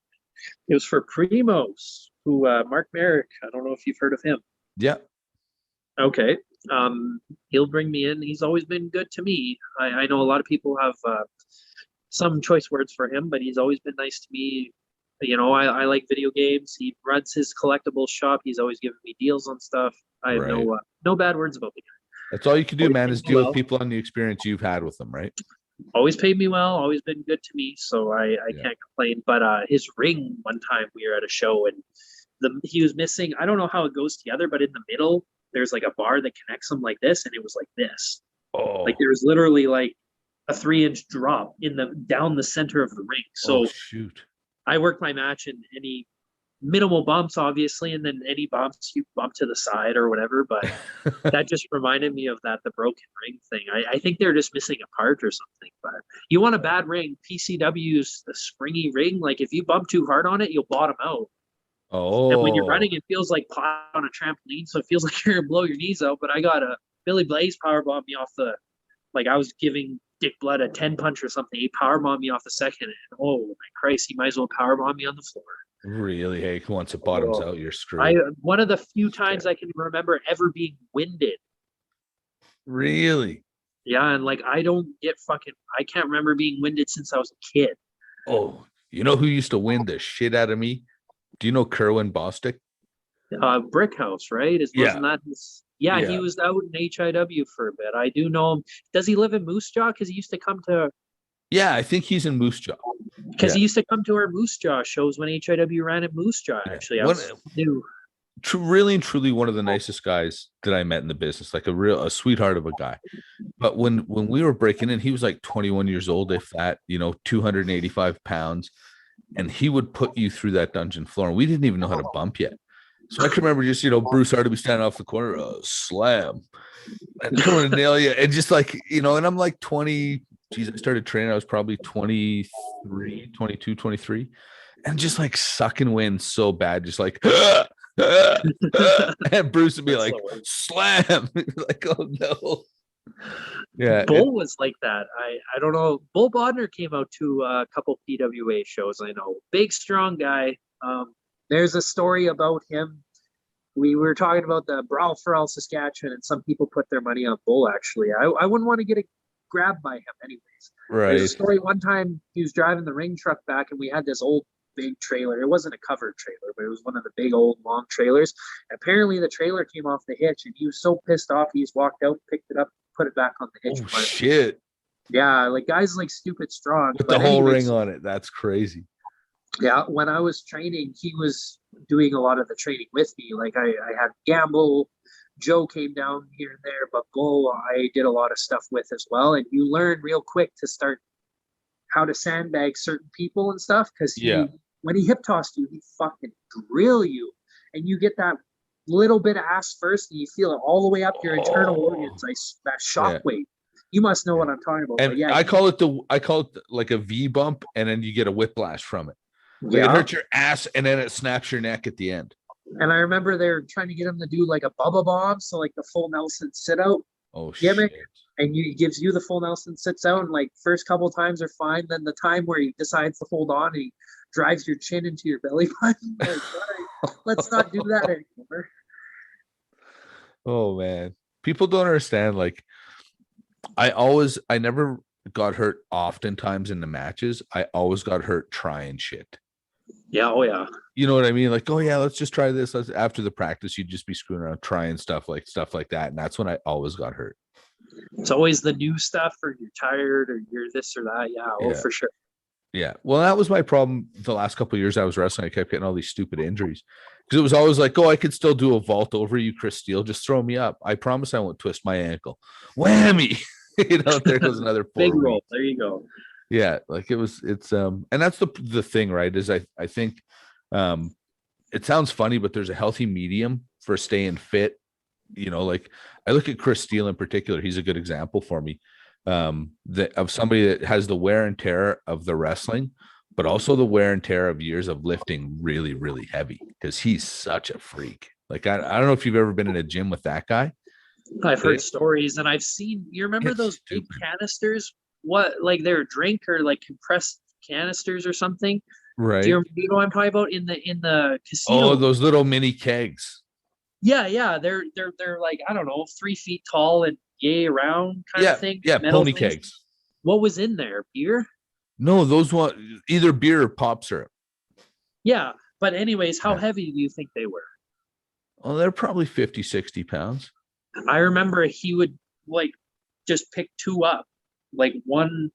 It was for Primos, who Mark Merrick. I don't know if you've heard of him. Yeah. Okay. He'll bring me in. He's always been good to me. I know a lot of people have some choice words for him, but he's always been nice to me. I like video games. He runs his collectible shop. He's always giving me deals on stuff. I have no bad words about the guy. That's all you can do, man, is deal with people on the experience you've had with them, right? Always paid me well, always been good to me, so I can't complain. But his ring, one time we were at a show and he was missing, I don't know how it goes together, but in the middle there's like a bar that connects them like this, and it was like this. Oh. Like there was literally like a 3-inch drop down the center of the ring. So shoot. I worked my match in any minimal bumps, obviously, and then any bumps you bump to the side or whatever. But that just reminded me of the broken ring thing. I think they're just missing a part or something. But you want a bad ring, PCW's the springy ring. Like if you bump too hard on it, you'll bottom out. Oh. And when you're running, it feels like pot on a trampoline, so it feels like you're gonna blow your knees out. But I got a Billy Blaze powerbombed me off I was giving Dick Blood a 10 punch or something. He powerbombed me off the second, and oh my Christ, he might as well powerbomb me on the floor. Really? Hey, once it bottoms out, you're screwed. One of the few times I can remember ever being winded. Really? Yeah, and I can't remember being winded since I was a kid. Oh, you know who used to wind the shit out of me? Do you know Kerwin Bostic? Brickhouse, right? Wasn't that his? Yeah, he was out in HIW for a bit. I do know him. Does he live in Moose Jaw? Because he used to come to Yeah, I think he's in Moose Jaw. Because Yeah. he used to come to our Moose Jaw shows when HIW ran at Moose Jaw. Actually, I was new. Really and truly one of the nicest guys that I met in the business, like a sweetheart of a guy. But when we were breaking in, he was like 21 years old, if that, 285 pounds, and he would put you through that dungeon floor, and we didn't even know how to bump yet. So I can remember just, Bruce Hart would be standing off the corner, slam, and coming to nail you, and just like, and I'm like 20. Geez, I started training, I was probably 23, 22, 23, and just like sucking wind so bad, just like and Bruce would be like, slam. Like, oh no. Yeah. Bull was like that. I don't know. Bull Bodner came out to a couple PWA shows. I know. Big, strong guy. There's a story about him. We were talking about the Brawl for All Saskatchewan, and some people put their money on Bull, actually. I wouldn't want to get grabbed by him anyways. Right. There's a story one time he was driving the ring truck back, and we had this old big trailer. It wasn't a covered trailer, but it was one of the big old long trailers. Apparently the trailer came off the hitch, and he was so pissed off he just walked out, picked it up, put it back on the hitch. Oh shit. Yeah, like guys like stupid strong. With the whole ring on it. That's crazy. Yeah, when I was training, he was doing a lot of the training with me. Like I had Gamble, Joe came down here and there, but Bull I did a lot of stuff with as well. And you learn real quick to start how to sandbag certain people and stuff, because when he hip tossed you, he fucking drill you, and you get that little bit of ass first, and you feel it all the way up your internal organs, like that shock wave. You must know what I'm talking about. And I call it like a V bump, and then you get a whiplash from it. Like it hurts your ass, and then it snaps your neck at the end. And I remember they were trying to get him to do like a Bubba Bomb, so like the full Nelson sit out gimmick. Shit. And he gives you the full Nelson sits out, and like first couple of times are fine. Then the time where he decides to hold on, and he drives your chin into your belly button. Like, let's not do that anymore. Oh man, people don't understand. Like, I never got hurt oftentimes in the matches. I always got hurt trying shit. Yeah, oh yeah. You know what I mean? Like, oh yeah, let's just try this. After the practice, you'd just be screwing around trying stuff like that, and that's when I always got hurt. It's always the new stuff, or you're tired, or you're this or that. Yeah, for sure. Yeah. Well, that was my problem the last couple of years I was wrestling. I kept getting all these stupid injuries because it was always like, oh, I could still do a vault over you, Chris Steele. Just throw me up. I promise I won't twist my ankle. Whammy. There goes another big roll. There you go. Yeah. Like it's and that's the thing, right? Is I think it sounds funny, but there's a healthy medium for staying fit. Like I look at Chris Steele in particular. He's a good example for me. Of somebody that has the wear and tear of the wrestling, but also the wear and tear of years of lifting really, really heavy, because he's such a freak. Like I don't know if you've ever been in a gym with that guy. I've heard stories, and I've seen. You remember those big canisters? What, like they're drink or like compressed canisters or something? Right. Do you know what I'm talking about in the casino? Oh, those little mini kegs. Yeah. They're like, I don't know, 3 feet tall and yay round kind of thing. Yeah, pony kegs. What was in there? Beer? No, those either beer or pop syrup. Yeah, but anyways, how heavy do you think they were? Oh, they're probably 50, 60 pounds. I remember he would like just pick 2 up, like one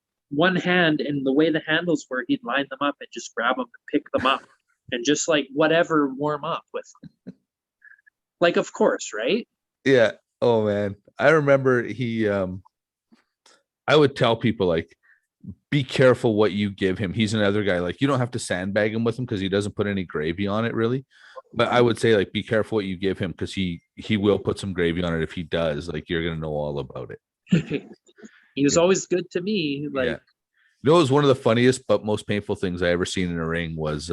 hand, and the way the handles were, he'd line them up and just grab them and pick them up and just like whatever warm up with them. Like, of course, right? Yeah. Oh man, I remember I would tell people, like, be careful what you give him. He's another guy. Like, you don't have to sandbag him with him because he doesn't put any gravy on it, really. But I would say, like, be careful what you give him, because he will put some gravy on it. If he does, like, you're gonna know all about it. He was always good to me. Like, it was one of the funniest but most painful things I ever seen in a ring was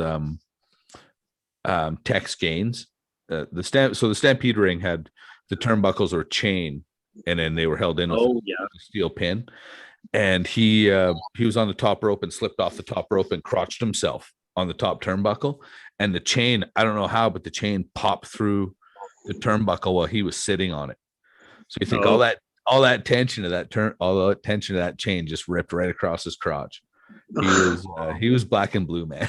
Tex Gaines. The Stampede ring had the turnbuckles or chain, and then they were held in with a steel pin. And he was on the top rope and slipped off the top rope and crotched himself on the top turnbuckle. And the chain, I don't know how, but the chain popped through the turnbuckle while he was sitting on it. So you think all that tension of that chain just ripped right across his crotch. He was black and blue, man.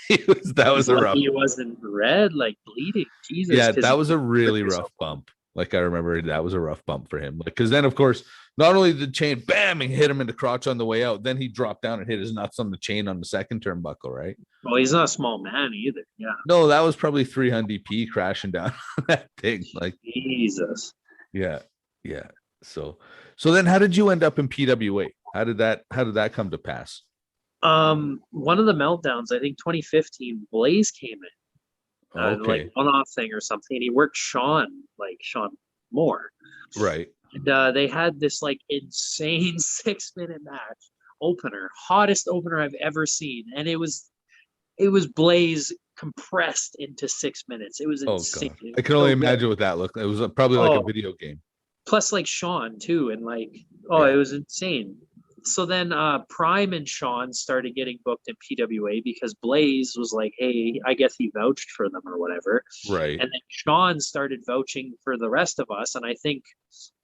That was a rough. He wasn't red, like bleeding. Jesus. Yeah, that was a really rough bump. Like I remember that was a rough bump for him. Because then, of course, not only did the chain bam and hit him in the crotch on the way out, then he dropped down and hit his nuts on the chain on the second turnbuckle, right? Well, he's not a small man either. Yeah. No, that was probably 300 DP crashing down that thing. Like, Jesus. yeah, yeah. So then how did you end up in PWA? How did that come to pass? One of the meltdowns, I think 2015, Blaze came in. Okay. Like one-off thing or something, and he worked Sean Moore. Right. And they had this like insane 6-minute match opener, hottest opener I've ever seen, and it was Blaze compressed into 6 minutes. It was insane. God. I can only imagine what that looked like. It was probably like a video game. Plus like Sean too, and like Yeah. It was insane. So then Prime and Sean started getting booked in PWA because Blaze was like, hey, I guess he vouched for them or whatever. Right. And then Sean started vouching for the rest of us. And I think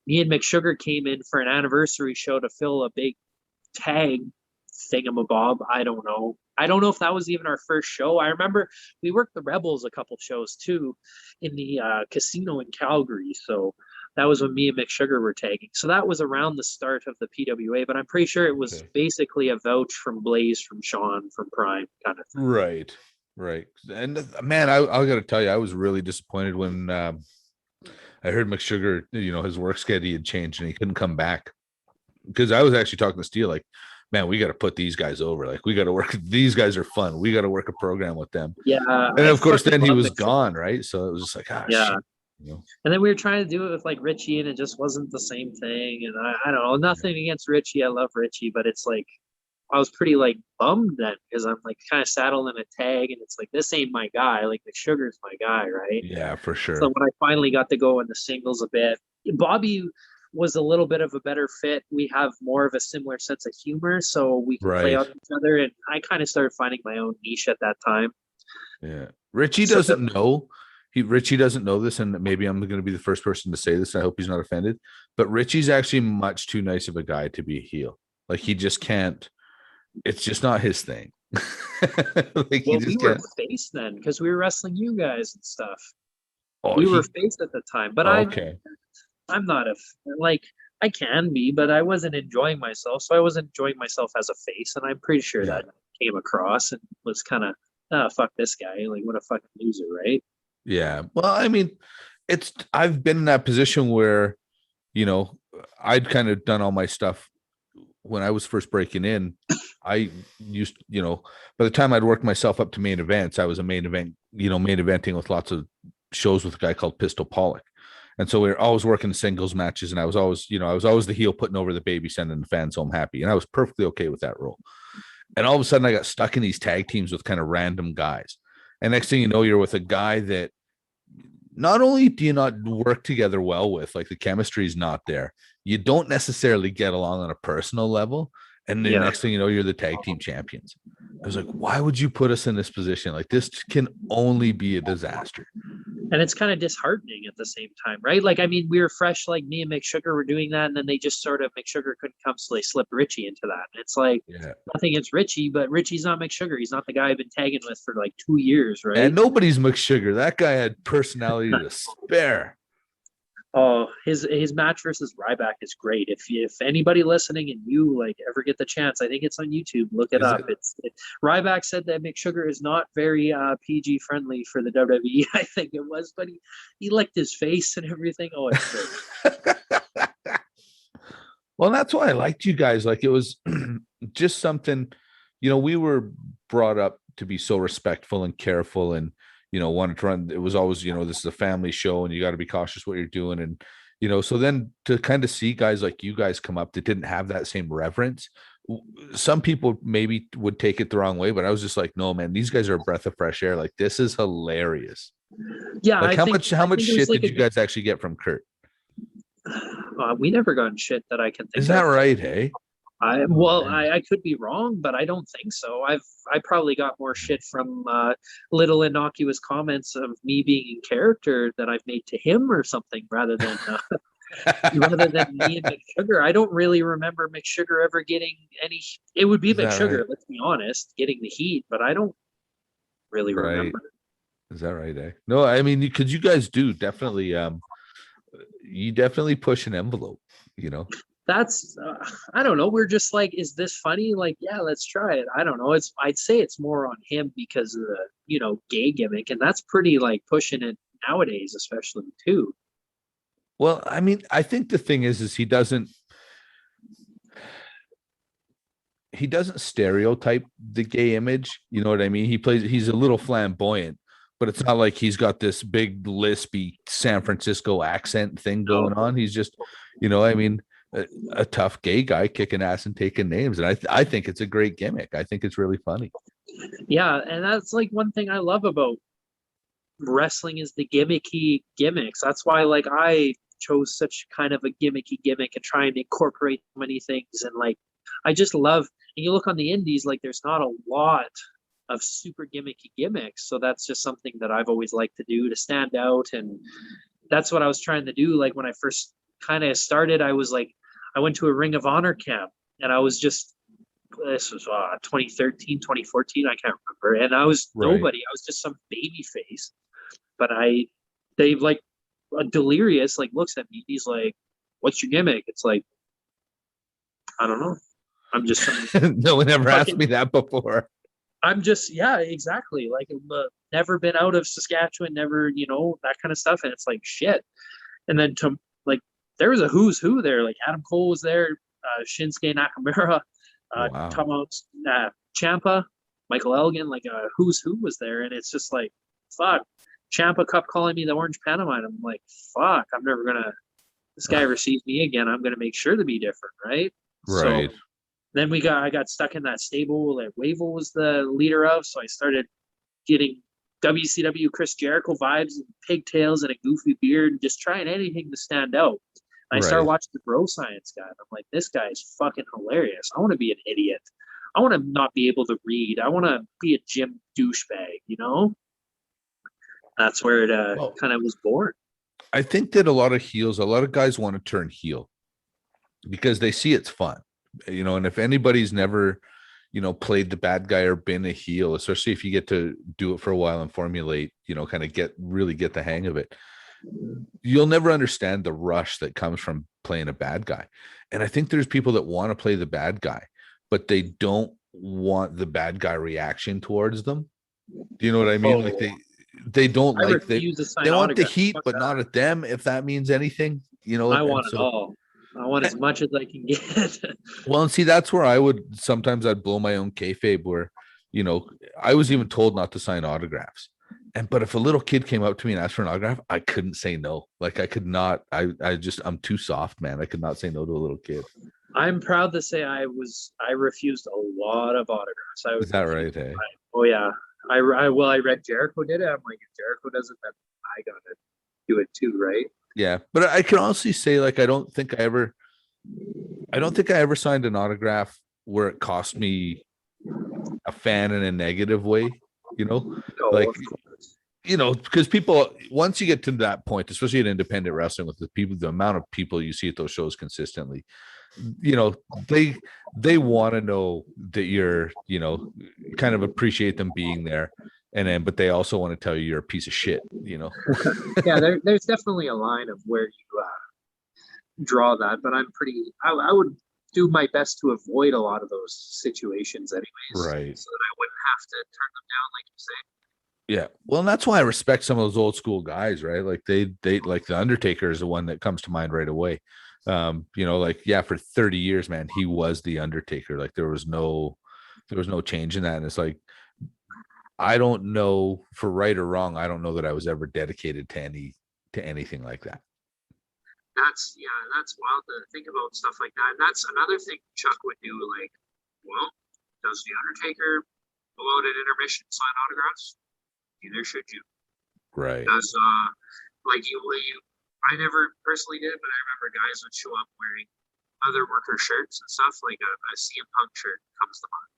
me and McSugar came in for an anniversary show to fill a big tag thingamabob. I don't know if that was even our first show. I remember we worked the Rebels a couple shows too in the casino in Calgary. So that was when me and McSugar were tagging. So that was around the start of the PWA, but I'm pretty sure it was basically a vouch from Blaze, from Sean, from Prime kind of thing. Right. And man, I got to tell you, I was really disappointed when I heard McSugar, his work schedule had changed and he couldn't come back. Because I was actually talking to Steele, like, man, we got to put these guys over. Like, we got to work. These guys are fun. We got to work a program with them. Yeah. And of course, then he was gone, right? So it was just like, yeah. Shit. And then we were trying to do it with like Richie, and it just wasn't the same thing. And I don't know, nothing against Richie. I love Richie, but it's like I was pretty like bummed then because I'm like kind of saddled in a tag, and it's like this ain't my guy. Like McSugar's my guy, right? Yeah, for sure. So when I finally got to go in the singles a bit, Bobby was a little bit of a better fit. We have more of a similar sense of humor, so we can play off each other. And I kind of started finding my own niche at that time. Yeah, Richie doesn't know. Richie doesn't know this, and maybe I'm going to be the first person to say this. I hope he's not offended, but Richie's actually much too nice of a guy to be a heel. Like he just can't. It's just not his thing. Like we were face then because we were wrestling you guys and stuff. Oh, we were face at the time, but I'm not I can be, but I wasn't enjoying myself, so I wasn't enjoying myself as a face, and I'm pretty sure that came across and was kind of fuck this guy, like what a fucking loser, right? Yeah. Well, I mean, I've been in that position where, I'd kind of done all my stuff when I was first breaking in. I used, by the time I'd worked myself up to main events, I was a main eventing with lots of shows with a guy called Pistol Pollock. And so we were always working singles matches, and I was always the heel putting over the baby, sending the fans home happy. And I was perfectly okay with that role. And all of a sudden I got stuck in these tag teams with kind of random guys. And next thing you know, you're with a guy that not only do you not work together well with, like the chemistry is not there, you don't necessarily get along on a personal level. And the next thing you know, you're the tag team champions. I was like, why would you put us in this position? Like this can only be a disaster. And it's kind of disheartening at the same time, right? Like, I mean, we were fresh, like me and McSugar were doing that, and then they just sort of, McSugar couldn't come, so they slipped Richie into that. And it's like, nothing against Richie, but Richie's not McSugar. He's not the guy I've been tagging with for like 2 years, right? And nobody's McSugar. That guy had personality to spare. Oh, his match versus Ryback is great. If anybody listening and you like ever get the chance, I think it's on YouTube. Look it up. Ryback said that McSugar is not very PG friendly for the WWE. I think it was, but he licked his face and everything. Oh, it's great. Well, that's why I liked you guys. Like it was just something, we were brought up to be so respectful and careful and wanted to run. It was always, this is a family show and you got to be cautious what you're doing. And, so then to kind of see guys like you guys come up that didn't have that same reverence, some people maybe would take it the wrong way, but I was just like, no, man, these guys are a breath of fresh air. Like this is hilarious. Yeah. Like how much shit did you guys actually get from Kurt? We never got shit that I can think of. Is that right? Hey, I could be wrong, but I don't think so. I probably got more shit from little innocuous comments of me being in character that I've made to him or something rather than me and McSugar. I don't really remember McSugar ever getting any. It would be McSugar, right? Let's be honest, getting the heat, but I don't really remember. Is that right? No, I mean, because you guys do definitely. you definitely push an envelope, you know. That's I don't know. We're just like, is this funny? Like, yeah, let's try it. I don't know. I'd say it's more on him because of the, gay gimmick, and that's pretty like pushing it nowadays, especially too. Well, I mean, I think the thing is he doesn't stereotype the gay image. You know what I mean? He's a little flamboyant, but it's not like he's got this big lispy San Francisco accent thing going on. He's just, I mean, a tough gay guy kicking ass and taking names. And I think it's a great gimmick. I think it's really funny. Yeah, and that's like one thing I love about wrestling is the gimmicky gimmicks. That's why like I chose such kind of a gimmicky gimmick and trying to incorporate many things. And like I just love, and you look on the indies, like there's not a lot of super gimmicky gimmicks. So that's just something that I've always liked to do to stand out. And that's what I was trying to do. Like when I first kind of started, I was like, I went to a Ring of Honor camp and I was just, this was 2013, 2014, I can't remember. And I was nobody. I was just some baby face. But they like, Delirious like looks at me. He's like, "What's your gimmick?" It's like, I don't know. I'm just no one ever asked me that before. I'm just, yeah, exactly. Like, never been out of Saskatchewan, never, that kind of stuff. And it's like, shit. And then there was a who's who there. Like Adam Cole was there, Shinsuke Nakamura, Wow. Ciampa, Michael Elgin, like a who's who was there. And it's just like, fuck. Ciampa kept calling me the Orange Pantomime. I'm like, fuck, I'm never gonna. This guy ever sees me again, I'm gonna make sure to be different, right? Right. So then I got stuck in that stable that Wavell was the leader of. So I started getting WCW Chris Jericho vibes and pigtails and a goofy beard and just trying anything to stand out. And I started watching the Bro Science guy. And I'm like, this guy is fucking hilarious. I want to be an idiot. I want to not be able to read. I want to be a gym douchebag, That's where it kind of was born. I think that a lot of guys want to turn heel because they see it's fun, and if anybody's never, played the bad guy or been a heel, especially if you get to do it for a while and formulate, kind of really get the hang of it, you'll never understand the rush that comes from playing a bad guy. And I think there's people that want to play the bad guy, but they don't want the bad guy reaction towards them. Do you know what I mean? Like they don't like they want the heat, but not at them, if that means anything. I want it all. I want as much as I can get. Well, and see, that's where I'd blow my own kayfabe where, I was even told not to sign autographs. But if a little kid came up to me and asked for an autograph, I couldn't say no. Like I could not, I'm too soft, man. I could not say no to a little kid. I'm proud to say I refused a lot of autographs. Is that right? Hey? Oh yeah. I read Jericho did it. I'm like, if Jericho does it, then I gotta do it too, right? Yeah, but I can honestly say, like, I don't think I ever signed an autograph where it cost me a fan in a negative way. Because people, once you get to that point, especially in independent wrestling, with the amount of people you see at those shows consistently, they want to know that you're, kind of appreciate them being there. But they also want to tell you you're a piece of shit, Yeah, there's definitely a line of where you draw that, but I would do my best to avoid a lot of those situations anyways. Right. So that I wouldn't have to turn them down, like you say. Yeah. Well, and that's why I respect some of those old school guys, right? Like they like the Undertaker is the one that comes to mind right away. For 30 years, man, he was the Undertaker. Like there was no change in that. And it's like, I don't know, for right or wrong, I don't know that I was ever dedicated to anything like that. That's wild to think about stuff like that. And that's another thing Chuck would do. Like, well, does the Undertaker go out at intermission sign autographs? Neither should you. Right. Does I never personally did, but I remember guys would show up wearing other worker shirts and stuff. Like a CM Punk shirt comes to mind.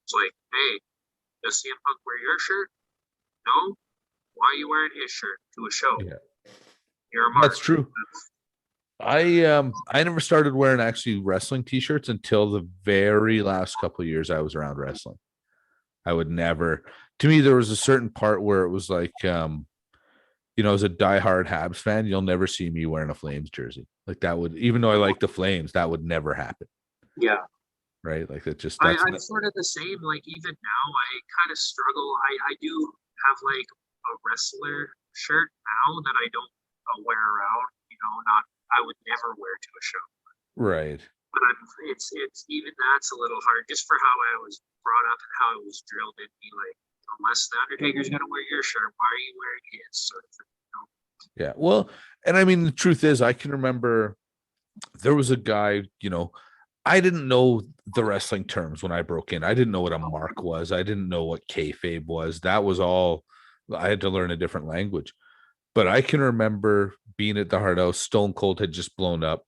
It's like, hey, does CM Punk wear your shirt? No. Why are you wearing his shirt to a show? Yeah. You're a mark. That's true. I never started wearing actually wrestling t-shirts until the very last couple of years I was around wrestling. I would never, to me, there was a certain part where it was like, as a diehard Habs fan, you'll never see me wearing a Flames jersey. Like that would, even though I like the Flames, that would never happen. Yeah. Right. Like that's I'm sort of the same. Like even now, I kind of struggle. I do have like a wrestler shirt now that I don't wear around. Not I would never wear to a show. right. But it's even that's a little hard just for how I was brought up and how it was drilled in me. Like unless the Undertaker's gonna wear your shirt, why are you wearing his? Sort of thing. Yeah. Well, and I mean, the truth is, I can remember there was a guy, I didn't know the wrestling terms when I broke in. I didn't know what a mark was. I didn't know what kayfabe was. That was all. I had to learn a different language. But I can remember being at the Hard House. Stone Cold had just blown up,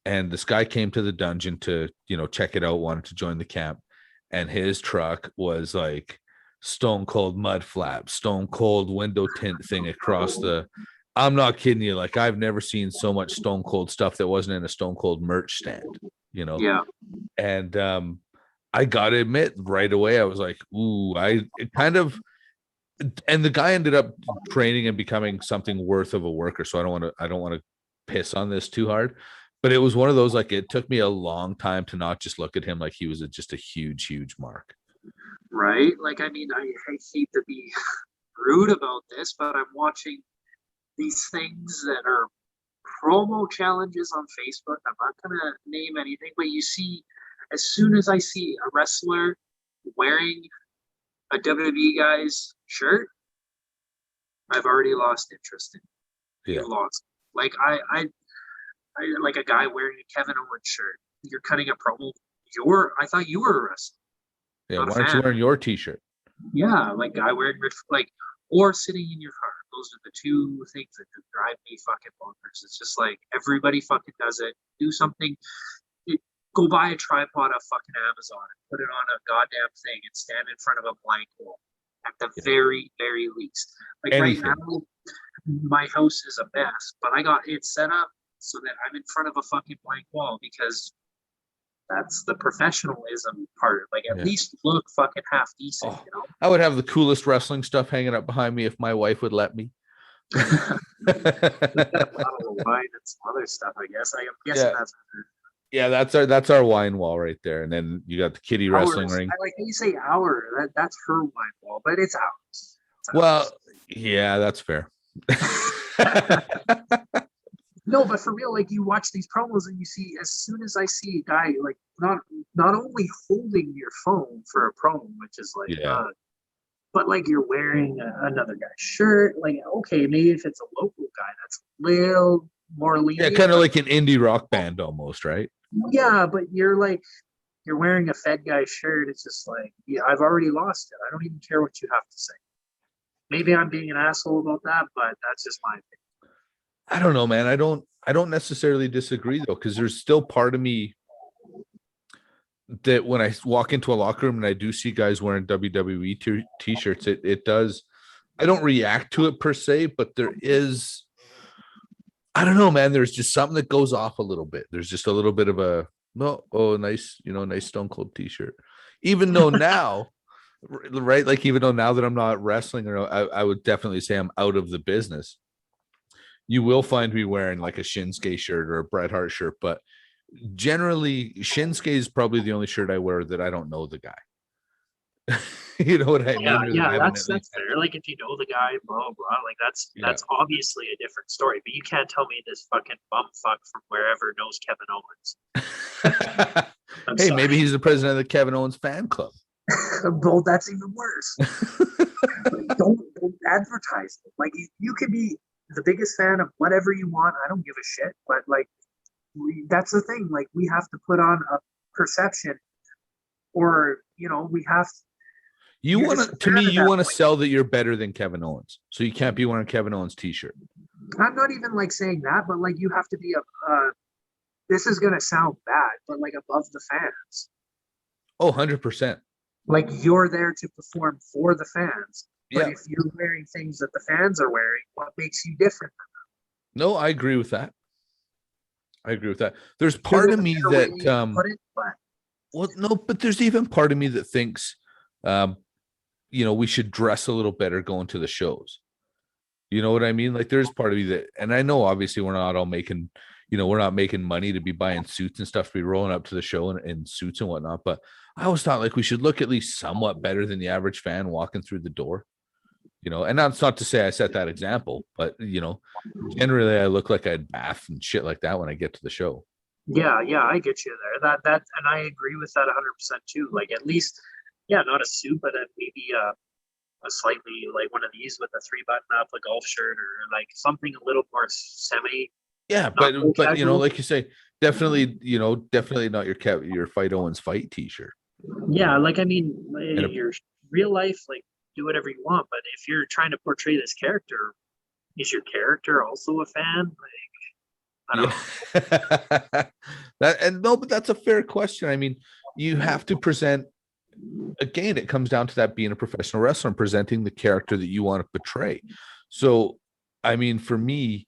and this guy came to the dungeon to, check it out, wanted to join the camp, and his truck was like Stone Cold mud flap, Stone Cold window tint thing across the. I'm not kidding you. Like I've never seen so much Stone Cold stuff that wasn't in a Stone Cold merch stand. Yeah. And I gotta admit, right away, I was like, ooh, and the guy ended up training and becoming something worth of a worker. So I don't want to piss on this too hard, but it was one of those, like, it took me a long time to not just look at him like he was just a huge mark. Right. Like, I mean, I hate to be rude about this, but I'm watching these things that are promo challenges on Facebook. I'm not going to name anything, but you see, as soon as I see a wrestler wearing a WWE guy's shirt, I've already lost interest in it. Yeah. Lost. Like I like a guy wearing a Kevin Owens shirt. You're cutting a promo. I thought you were a wrestler. Yeah. Why aren't you wearing your t-shirt? Yeah, like guy wearing or sitting in your car. Those are the two things that just drive me fucking bonkers. It's just like everybody fucking does it. Do something. Go buy a tripod off fucking Amazon and put it on a goddamn thing and stand in front of a blank wall at the very, very least. Like anything. Right now, my house is a mess, but I got it set up so that I'm in front of a fucking blank wall because that's the professionalism part. Like at least look fucking half decent, I would have the coolest wrestling stuff hanging up behind me if my wife would let me. A bottle of wine and some other stuff, I guess. I'm guessing that's. Yeah, that's our wine wall right there, and then you got the kiddie wrestling ring. I like when you say our. That's her wine wall, but it's ours. Well, yeah, that's fair. No, but for real, like you watch these promos and you see, as soon as I see a guy like not only holding your phone for a promo, which is like, but like you're wearing another guy's shirt. Like, okay, maybe if it's a local guy, that's a little more lenient. Yeah, kind of like an indie rock band almost, right? Yeah, but you're wearing a Fed guy's shirt. It's just like, yeah, I've already lost it. I don't even care what you have to say. Maybe I'm being an asshole about that, but that's just my opinion. I don't know, man. I don't necessarily disagree though, because there's still part of me that when I walk into a locker room and I do see guys wearing WWE t-shirts, it does. I don't react to it per se, but there is. I don't know, man. There's just something that goes off a little bit. There's just a little bit of a nice, nice Stone Cold t-shirt. Even though now, right? Like even though now that I'm not wrestling, or I would definitely say I'm out of the business. You will find me wearing like a Shinsuke shirt or a Bret Hart shirt, but generally Shinsuke is probably the only shirt I wear that I don't know the guy. You know what I mean? Yeah, that's fair. Like if you know the guy, blah blah, like that's obviously a different story. But you can't tell me this fucking bumfuck from wherever knows Kevin Owens. Hey, maybe he's the president of the Kevin Owens fan club. Well, that's even worse. don't advertise it. Like you could be the biggest fan of whatever you want. I don't give a shit. But like, that's the thing. Like we have to put on a perception, or we have. You want to sell that you're better than Kevin Owens, so you can't be wearing a Kevin Owens t-shirt. I'm not even like saying that, but like you have to be this is gonna sound bad, but like above the fans. Oh, 100%. Like you're there to perform for the fans. But yeah. If you're wearing things that the fans are wearing, what makes you different? No, I agree with that. There's part of me that well, no, but there's even part of me that thinks we should dress a little better going to the shows. You know what I mean? Like there's part of you that, and I know obviously we're not all making, we're not making money to be buying suits and stuff to be rolling up to the show in suits and whatnot. But I always thought like we should look at least somewhat better than the average fan walking through the door. And that's not to say I set that example, but generally I look like I had bath and shit like that when I get to the show. Yeah, yeah, I get you there. And I agree with that 100% too. Like at least, yeah, not a suit, but maybe a slightly like one of these with a 3 button up, a golf shirt, or like something a little more semi. Yeah, Not full but casual. like you say, definitely, definitely not your Fight Owens fight t-shirt. Yeah, like I mean, And a, your real life, like do whatever you want. But if you're trying to portray this character, is your character also a fan? Like I don't know. but that's a fair question. I mean, you have to present. Again, it comes down to that being a professional wrestler and presenting the character that you want to portray. So, I mean, for me,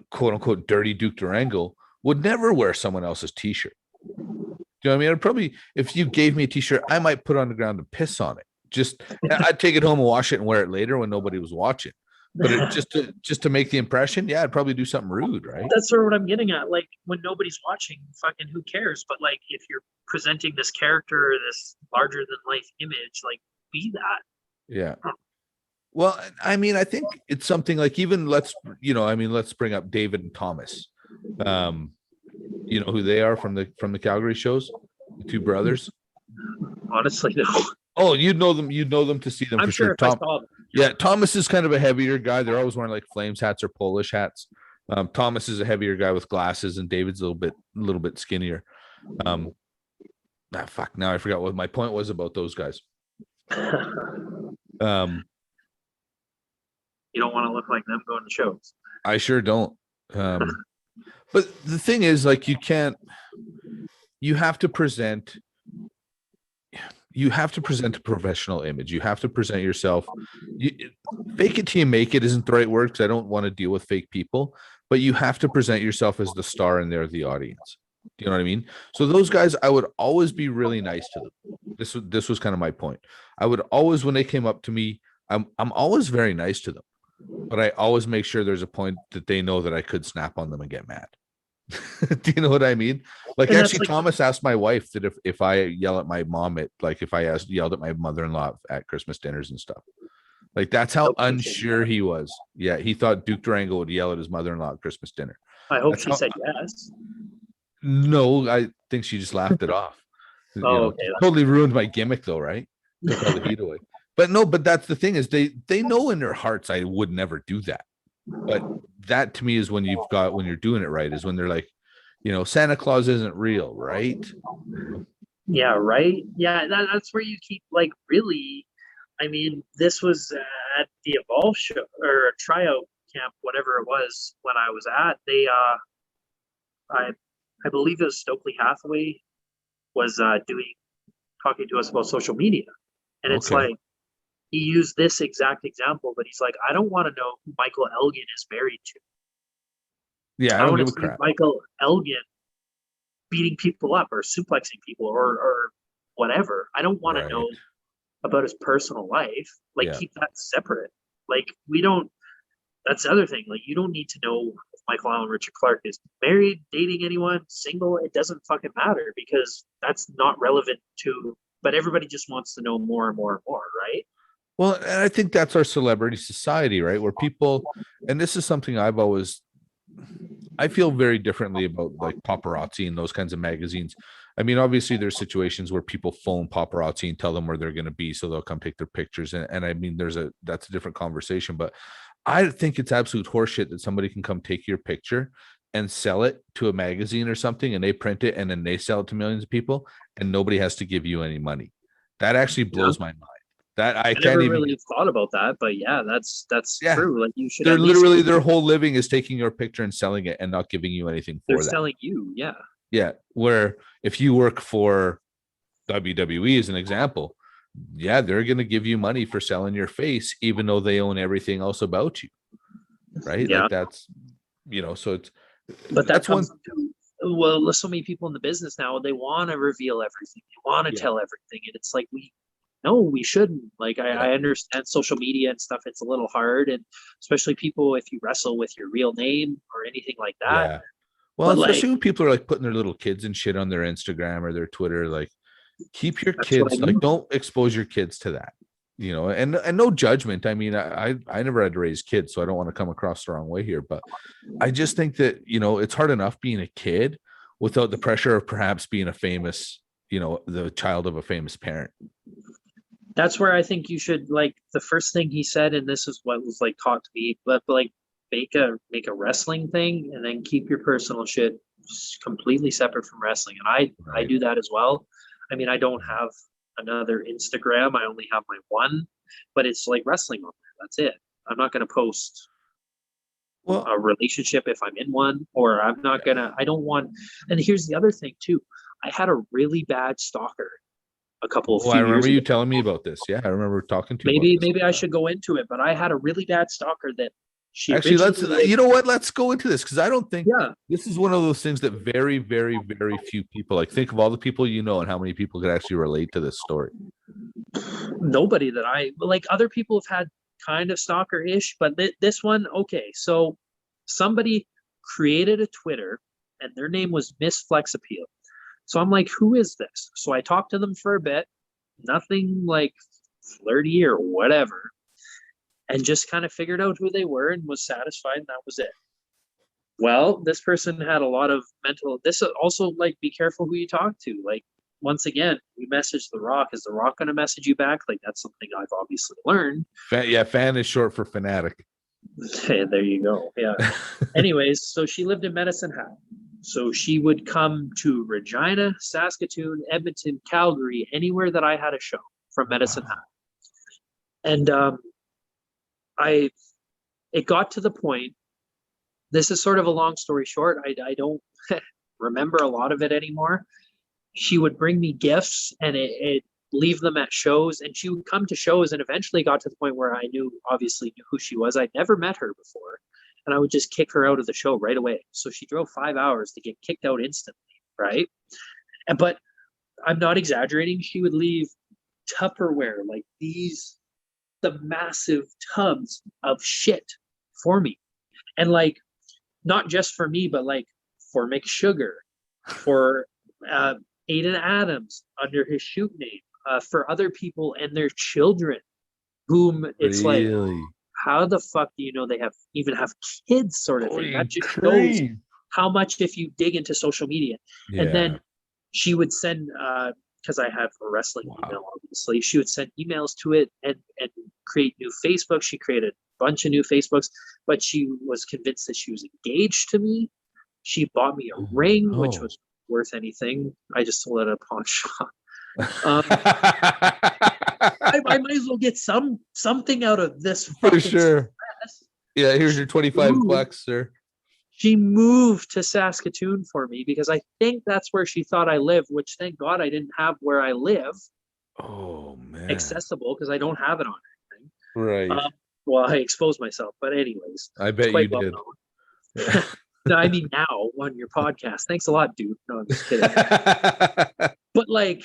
quote unquote, dirty Duke Durango would never wear someone else's t-shirt. Do you know what I mean? I'd probably, if you gave me a t-shirt, I might put it on the ground and piss on it. I'd take it home and wash it and wear it later when nobody was watching. But just to make the impression, yeah, I'd probably do something rude, right? That's sort of what I'm getting at. Like when nobody's watching, fucking who cares? But like if you're presenting this character, this larger than life image, like be that. Yeah. Well, I mean, I think it's something like even let's bring up David and Thomas. You know who they are from the Calgary shows, the two brothers. Honestly, no. Oh, you'd know them. You'd know them to see them I'm for sure sure. if I saw them. Yeah, Thomas is kind of a heavier guy. They're always wearing like Flames hats or Polish hats. Thomas is a heavier guy with glasses, and David's a little bit skinnier. Fuck. Now I forgot what my point was about those guys. You don't want to look like them going to shows. I sure don't. But the thing is, like, you have to present a professional image. You have to present yourself. Fake it till you make it isn't the right word, because I don't want to deal with fake people, but you have to present yourself as the star and they're the audience. Do you know what I mean? So those guys, I would always be really nice to them. This was kind of my point. I would always, when they came up to me, I'm always very nice to them, but I always make sure there's a point that they know that I could snap on them and get mad. Do you know what I mean? Like, And actually, Thomas asked my wife that if I yell at my mom if I yelled at my mother-in-law at Christmas dinners and stuff. Like, that's how unsure he was. Yeah, he thought Duke Durango would yell at his mother-in-law at Christmas dinner. I hope she said yes. No, I think she just laughed it off. Okay. Totally ruined my gimmick, though, right? Took all the heat away. But that's the thing, is they know in their hearts I would never do that. But that to me is when you're doing it right, is when they're like, Santa Claus isn't real, right? Yeah, right. Yeah, that's where you keep, like, really. I mean, this was at the Evolve show or tryout camp, whatever it was when I was at. They, I believe it was Stokely Hathaway was talking to us about social media, and it's like he used this exact example, but he's like, I don't want to know who Michael Elgin is married to. Yeah, I don't give a see crap. Michael Elgin beating people up or suplexing people or whatever. I don't want to know about his personal life. Like, keep that separate. Like, we don't. That's the other thing. Like, you don't need to know if Michael Allen Richard Clark is married, dating anyone, single. It doesn't fucking matter, because that's not relevant to. But everybody just wants to know more and more and more, right? Well, and I think that's our celebrity society, right? Where people, and this is something I feel very differently about, like, paparazzi and those kinds of magazines. I mean, obviously there's situations where people phone paparazzi and tell them where they're going to be, so they'll come take their pictures. And I mean, that's a different conversation, but I think it's absolute horseshit that somebody can come take your picture and sell it to a magazine or something, and they print it and then they sell it to millions of people, and nobody has to give you any money. That actually blows my mind. That I can't never even really thought about that, but yeah, that's true. Like, you should. They're literally, their whole living is taking your picture and selling it and not giving you anything for that. They're selling you, yeah. Yeah, where if you work for WWE as an example, yeah, they're going to give you money for selling your face, even though they own everything else about you, right? Yeah. Like, that's, so it's. But that's one. Well, so many people in the business now, they want to reveal everything. They want to tell everything, and it's like no, we shouldn't. Like, I understand social media and stuff. It's a little hard, and especially people if you wrestle with your real name or anything like that. Yeah. Well, But especially like, when people are like putting their little kids and shit on their Instagram or their Twitter, like keep your that's what I kids, mean. like don't expose your kids to that, you know, and no judgment. I mean, I never had to raise kids, so I don't want to come across the wrong way here, but I just think that, you know, it's hard enough being a kid without the pressure of perhaps being a famous, you know, the child of a famous parent. That's where I think you should, like, the first thing he said, and this is what was like taught to me, but like make a wrestling thing and then keep your personal shit completely separate from wrestling. And I Right. do that as well. I mean, I don't have another Instagram. I only have my one, but it's like wrestling on there. That's it. I'm not going to post Well, a relationship if I'm in one, or I'm not gonna, I don't want, and here's the other thing too. I had a really bad stalker a I few years remember you ago. telling me about this. Yeah, I remember talking to you about Maybe this. I should go into it, but I had a really bad stalker that she Actually, let's, originally lived, you know what? Let's go into this because I don't think yeah, this is one of those things that very, very, very few people, like, think of all the people you know and how many people could actually relate to this story. nobody that I like. Other people have had kind of stalker-ish, but this one, okay. So somebody created a Twitter and their name was Miss Flex Appeal. So I'm like, who is this? So I talked to them for a bit, nothing like flirty or whatever, and just kind of figured out who they were and was satisfied, and that was it. Well, this person had a lot of mental. This also, like, be careful who you talk to. Like, once again, you message The Rock. Is The Rock going to message you back? Like, that's something I've obviously learned. Fan is short for fanatic. Hey, there you go. Yeah. Anyways, so she lived in Medicine Hat. So she would come to Regina, Saskatoon, Edmonton, Calgary, anywhere that I had a show from Medicine Hat. And it got to the point. This is sort of a long story short. I don't remember a lot of it anymore. She would bring me gifts and it leave them at shows, and she would come to shows, and eventually got to the point where I obviously knew who she was. I'd never met her before, and I would just kick her out of the show right away. So she drove 5 hours to get kicked out instantly, right? But I'm not exaggerating. She would leave Tupperware, like the massive tubs of shit for me, and like not just for me, but like for McSugar, for Aiden Adams under his shoot name, for other people and their children, whom it's like, how the fuck do you know they even have kids, sort of thing? That just shows how much, if you dig into social media. Yeah. And then she would send, because I have a wrestling email, obviously, she would send emails to it and create new Facebook. She created a bunch of new Facebooks, but she was convinced that she was engaged to me. She bought me a ring, which was worth anything. I just sold it at a pawn shop. I might as well get something out of this for sure. Stress. Yeah, here's your 25 bucks, sir. She moved to Saskatoon for me because I think that's where she thought I lived, which thank God I didn't have where I live. Oh man, accessible, because I don't have it on anything. Right. Well, I exposed myself, but anyways, I bet you did. No, I mean now on your podcast. Thanks a lot, dude. No, I'm just kidding. But like,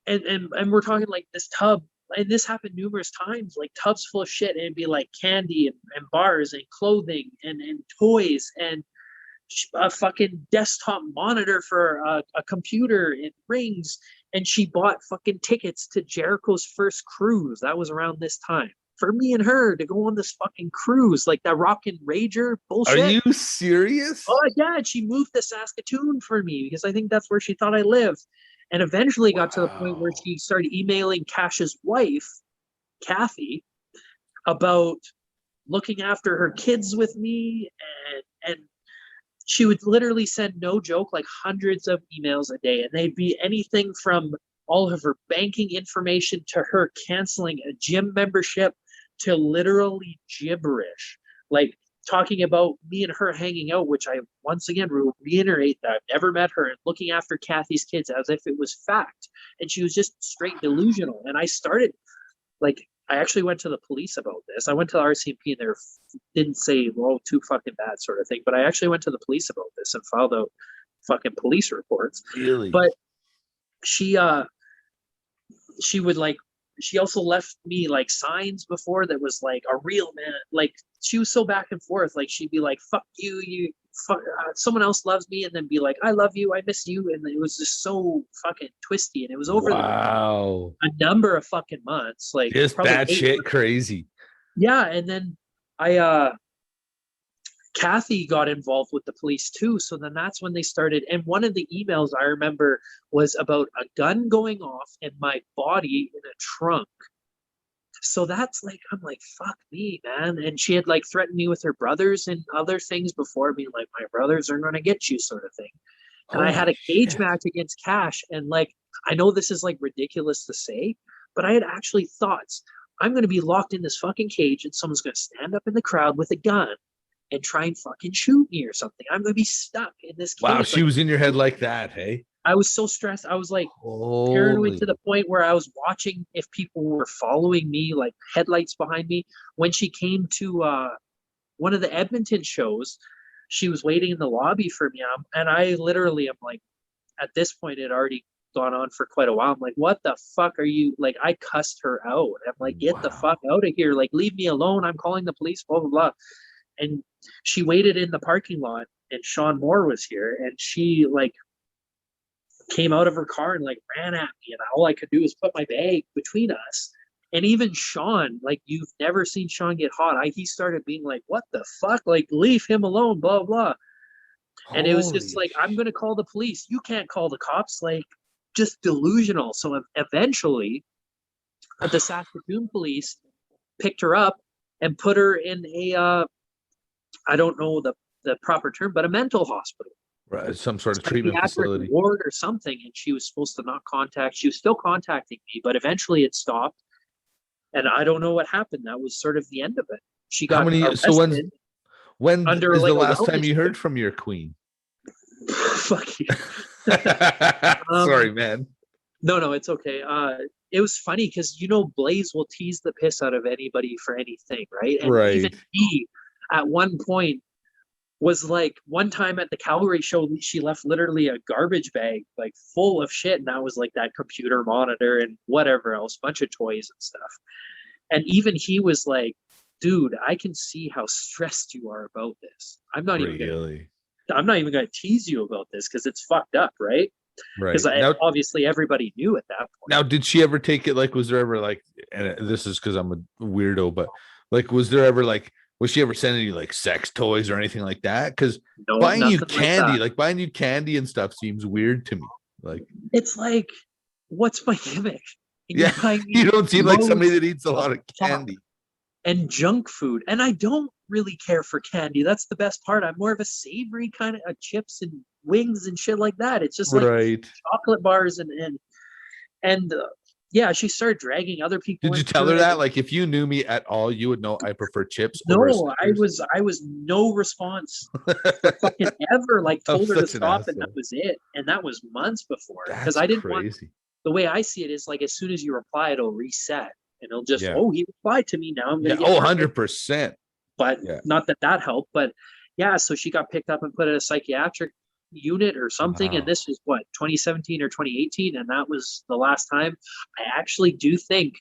and we're talking like this tub, and this happened numerous times, like tubs full of shit, and it'd be like candy and bars and clothing and toys and a fucking desktop monitor for a computer and rings. And she bought fucking tickets to Jericho's first cruise. That was around this time for me and her to go on this fucking cruise, like that Rockin' Rager bullshit. Are you serious? Oh yeah, and she moved to Saskatoon for me because I think that's where she thought I lived. And eventually got to the point where she started emailing Cash's wife, Kathy, about looking after her kids with me, and she would literally send, no joke, like hundreds of emails a day, and they'd be anything from all of her banking information to her canceling a gym membership to literally gibberish, like talking about me and her hanging out, which I once again will reiterate that I've never met her, and looking after Kathy's kids as if it was fact. And she was just straight delusional. And I started, like, I actually went to the police about this. I went to the RCMP and they didn't say, well, too fucking bad sort of thing. But I actually went to the police about this and filed out fucking police reports. Really? But she would like she also left me like signs before that was like a real man. Like she was so back and forth. Like she'd be like, "Fuck you, you fuck, someone else loves me," and then be like, "I love you, I miss you," and it was just so fucking twisty. And it was over a number of fucking months, like Just probably bad 8 shit, months. crazy. Yeah, and then Kathy got involved with the police too. So then that's when they started. And one of the emails I remember was about a gun going off and my body in a trunk. So that's like, I'm like, fuck me, man. And she had like threatened me with her brothers and other things before, being like, my brothers are going to get you, sort of thing. And I had a cage match against Cash. And like, I know this is like ridiculous to say, but I had actually thoughts. I'm going to be locked in this fucking cage and someone's going to stand up in the crowd with a gun and try and fucking shoot me or something. I'm going to be stuck in this cage. Wow, she was in your head like that, hey? I was so stressed. I was like paranoid to the point where I was watching if people were following me, like headlights behind me. When she came to one of the Edmonton shows, she was waiting in the lobby for me. And I literally am like, at this point, it had already gone on for quite a while. I'm like, what the fuck are you? Like, I cussed her out. I'm like, get the fuck out of here. Like, leave me alone. I'm calling the police, blah, blah, blah. And she waited in the parking lot and Sean Moore was here and she like came out of her car and like ran at me and all I could do was put my bag between us. And even Sean, like you've never seen Sean get hot. He started being like, what the fuck? Like leave him alone, blah, blah. And it was just like, I'm going to call the police. You can't call the cops, like just delusional. So eventually the Saskatoon police picked her up and put her in a, I don't know the proper term, but a mental hospital. Right, some sort of treatment facility. Ward or something. And she was supposed to not contact. She was still contacting me, but eventually it stopped. And I don't know what happened. That was sort of the end of it. She got arrested. So when under is like the last time you heard from your queen? Fuck you. Sorry, man. No, it's okay. It was funny because Blaze will tease the piss out of anybody for anything, right? And even he at one point was like, one time at the Calgary show, she left literally a garbage bag like full of shit, and that was like that computer monitor and whatever else, bunch of toys and stuff. And even he was like, dude, I can see how stressed you are about this. I'm not even gonna tease you about this because it's fucked up, right? Right. Because obviously everybody knew at that point. Now, did she ever take it? Like, was there ever like, and this is because I'm a weirdo, but like, was she ever sending you like sex toys or anything like that? Because buying you candy, like buying you candy and stuff seems weird to me. Like, it's like, what's my gimmick? Yeah, you don't seem like somebody that eats a lot of candy and junk food. And I don't really care for candy. That's the best part. I'm more of a savory kind of chips and wings and shit like that. It's just like chocolate bars and yeah, she started dragging other people. Did you tell her that? Like, if you knew me at all, you would know I prefer chips. No, I was no response for fucking ever. Like, told her to stop, and that was it. And that was months before, because I didn't want. The way I see it is like, as soon as you reply, it'll reset, and it'll just he replied to me. Now I'm gonna get 100%. But not that helped. But yeah, so she got picked up and put in a psychiatric unit or something, and this was what, 2017 or 2018, and that was the last time. I actually do think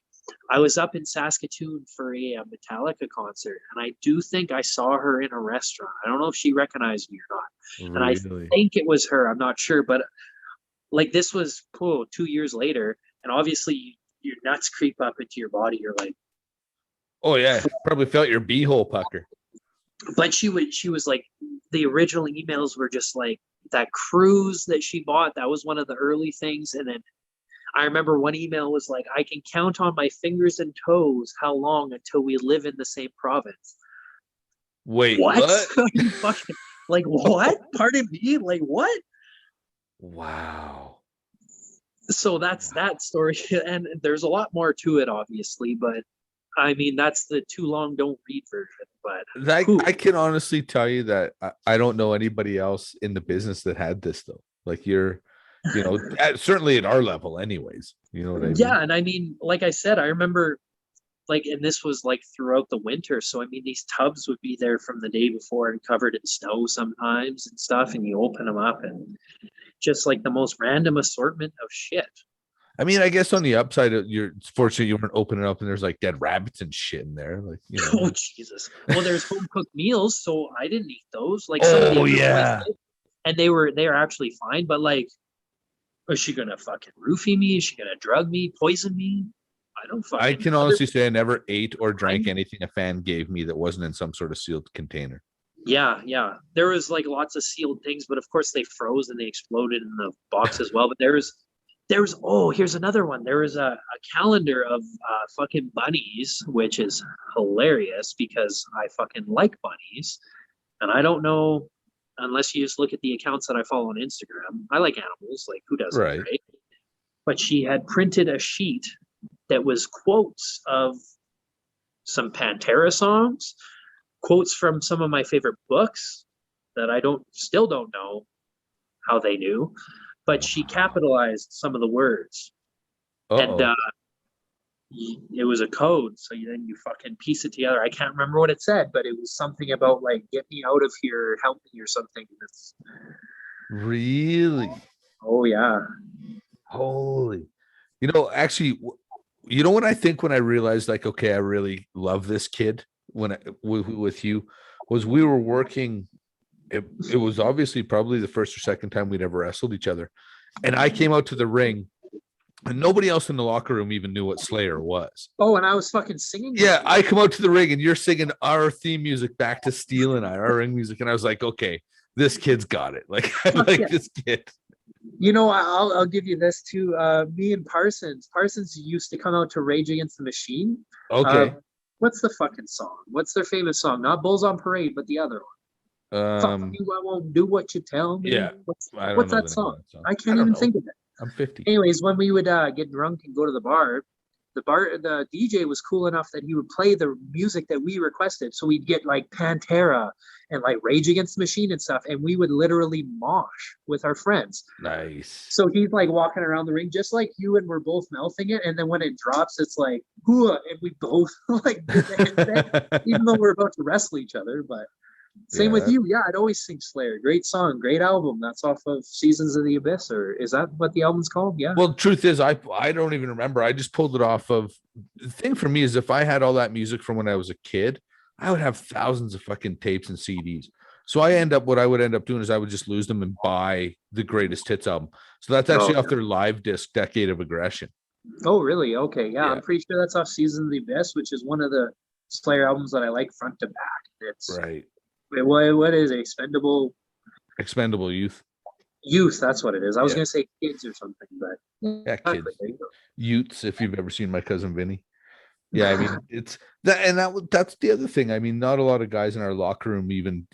I was up in Saskatoon for a Metallica concert, and I do think I saw her in a restaurant. I don't know if she recognized me or not, and I think it was her. I'm not sure, but like, this was 2 years later, and obviously your nuts creep up into your body. You're like, oh yeah, probably felt your beehole pucker. But she was like, the original emails were just like that cruise that she bought. That was one of the early things. And then I remember one email was like, I can count on my fingers and toes how long until we live in the same province. Wait, what? Like, what? Pardon me? Like, what? Wow. So that's that story. And there's a lot more to it, obviously, but I mean, that's the too long don't read version. But I can honestly tell you that I don't know anybody else in the business that had this though. Like, certainly at our level anyways, you know what I mean? Yeah. And I mean, like I said, I remember like, and this was like throughout the winter. So, I mean, these tubs would be there from the day before and covered in snow sometimes and stuff. And you open them up and just like the most random assortment of shit. I mean, I guess on the upside, you're fortunate you weren't opening up and there's like dead rabbits and shit in there. Like, you know. Oh Jesus! Well, there's home cooked meals, so I didn't eat those. Like some of the Oh other boys yeah. did, and they were actually fine. But like, is she gonna fucking roofie me? Is she gonna drug me, poison me? I don't I fucking. can honestly say I never ate or I drank anything a fan gave me that wasn't in some sort of sealed container. Yeah. There was like lots of sealed things, but of course they froze and they exploded in the box as well. But there's oh, here's another one. There was a calendar of fucking bunnies, which is hilarious because I fucking like bunnies. And I don't know unless you just look at the accounts that I follow on Instagram. I like animals, like who doesn't, Right. right? But she had printed a sheet that was quotes of some Pantera songs, quotes from some of my favorite books that I still don't know how they knew, but she capitalized some of the words. And Uh-oh. it was a code, so then you fucking piece it together. I can't remember what it said, but it was something about like get me out of here, help me or something. Really? Oh yeah. Holy. You know, actually, you know what I think when I realized, like, okay, I really love this kid with you was we were working. It was obviously probably the first or second time we'd ever wrestled each other. And I came out to the ring and nobody else in the locker room even knew what Slayer was. Oh, and I was fucking singing. Yeah, I come out to the ring and you're singing our theme music back to Steel and our ring music. And I was like, okay, this kid's got it. Like, I like this kid. You know, I'll give you this too. Me and Parsons used to come out to Rage Against the Machine. Okay. What's the fucking song? What's their famous song? Not Bulls on Parade, but the other one. Fuck you, I won't do what you tell me. Yeah. What's that song? I can't even think of it. I'm 50. Anyways, when we would get drunk and go to the DJ was cool enough that he would play the music that we requested. So we'd get like Pantera and like Rage Against the Machine and stuff, and we would literally mosh with our friends. Nice. So he's like walking around the ring just like you, and we're both mouthing it. And then when it drops, it's like, hooah, and we both like did the headbang, even though we're about to wrestle each other. But same with you. Yeah, I'd always sing Slayer. Great song, great album. That's off of Seasons of the Abyss, or is that what the album's called? Yeah. Well, truth is, I don't even remember. I just pulled it off of. The thing for me is if I had all that music from when I was a kid, I would have thousands of fucking tapes and CDs. So what I would end up doing is I would just lose them and buy the Greatest Hits album. So that's actually off their live disc, Decade of Aggression. Oh, really? Okay. Yeah, I'm pretty sure that's off Seasons of the Abyss, which is one of the Slayer albums that I like front to back. It's right. What is it? Expendable Youth, that's what it is. I was gonna say kids or something, but yeah, kids. Youths, if you've ever seen My Cousin Vinny. Yeah, I mean it's that, and that's the other thing. I mean, not a lot of guys in our locker room even,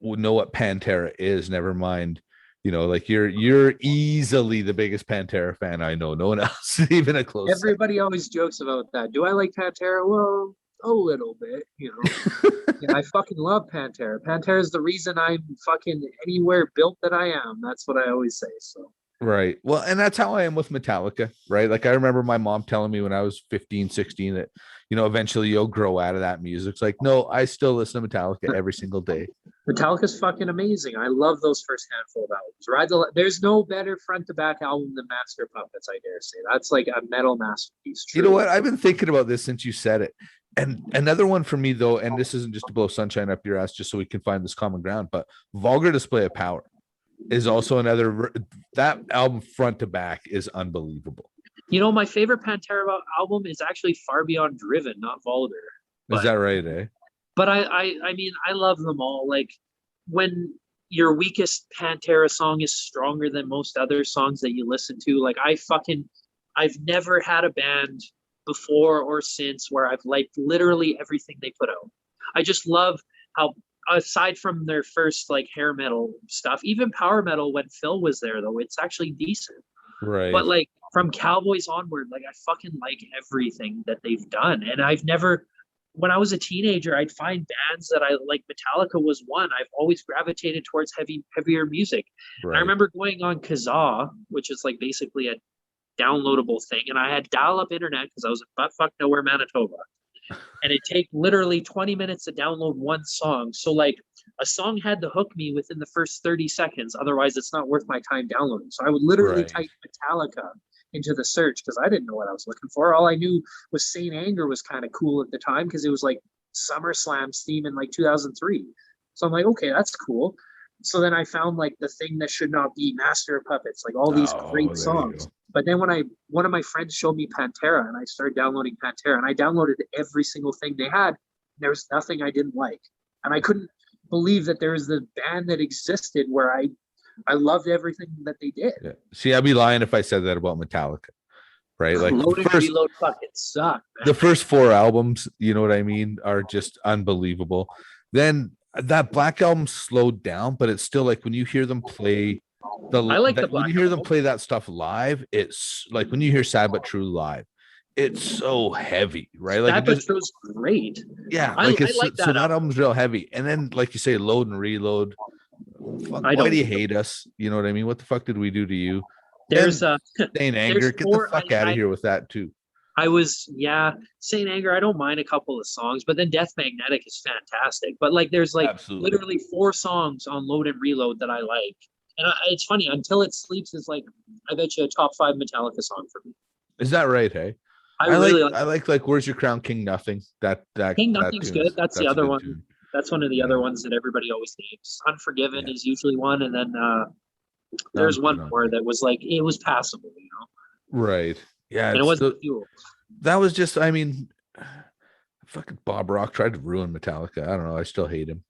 would know what Pantera is, never mind. Like you're easily the biggest Pantera fan I know. No one else even a close. Everybody always jokes about that. Do I like Pantera? Well, a little bit, Yeah, I fucking love Pantera. Pantera is the reason I'm fucking anywhere built that I am. That's what I always say. So right. Well, and that's how I am with Metallica, right? Like I remember my mom telling me when I was 15, 16 that, eventually you'll grow out of that music. It's like, no, I still listen to Metallica every single day. Metallica's fucking amazing. I love those first handful of albums. There's no better front to back album than Master of Puppets, I dare say. That's like a metal masterpiece. Truly. You know what? I've been thinking about this since you said it. And another one for me, though, and this isn't just to blow sunshine up your ass just so we can find this common ground, but Vulgar Display of Power is also another. That album front to back is unbelievable. My favorite Pantera album is actually Far Beyond Driven, not Vulgar. Is that right, eh? But I mean, I love them all. Like when your weakest Pantera song is stronger than most other songs that you listen to, like I've never had a band before or since where I've liked literally everything they put out. I just love how, aside from their first like hair metal stuff, even power metal when Phil was there, though, it's actually decent. Right. But like from Cowboys onward, like I fucking like everything that they've done. And when I was a teenager, I'd find bands that I like. Metallica was one. I've always gravitated towards heavier music. Right. I remember going on Kazaa, which is like basically a downloadable thing, and I had dial-up internet because I was in buttfuck nowhere, Manitoba, and it'd take literally 20 minutes to download one song. So like a song had to hook me within the first 30 seconds, otherwise it's not worth my time downloading. So I would literally type Metallica into the search because I didn't know what I was looking for. All I knew was Saint Anger was kind of cool at the time because it was like SummerSlam's theme in like 2003. So I'm like, okay, that's cool. So then I found like The Thing That Should Not Be, Master of Puppets, like all these Oh, great there you songs. go. But then when one of my friends showed me Pantera and I started downloading Pantera and I downloaded every single thing they had, there was nothing I didn't like. And I couldn't believe that there was the band that existed where I loved everything that they did. Yeah. See, I'd be lying if I said that about Metallica, right? Like Load and Reload fucking suck, man. the first 4 albums, you know what I mean, are just unbelievable. Then that Black Album slowed down, but it's still like when you hear them play when you hear them play that stuff live, it's like when you hear Sad But True live, it's so heavy, right? Like Sad But True's great. Yeah, I like it's like so that album's real heavy. And then like you say, Load and Reload. Fuck, why do you hate us? You know what I mean? What the fuck did we do to you? There's Saint Anger. Get the fuck out of here with that too. Saint Anger. I don't mind a couple of songs, but then Death Magnetic is fantastic. But like, there's like Absolutely. literally 4 songs on Load and Reload that I like. And it's funny, Until It Sleeps is like, I bet you a top 5 Metallica song for me. Is that right? Hey, I really like Where's Your Crown, King Nothing. That King Nothing's good. That's the other one. Tune. That's one of the other ones that everybody always names. Unforgiven is usually one, and then there's one more that was like, it was passable, you know. Right. Yeah. And it wasn't Fuel. That was just, I mean, fucking Bob Rock tried to ruin Metallica. I don't know. I still hate him.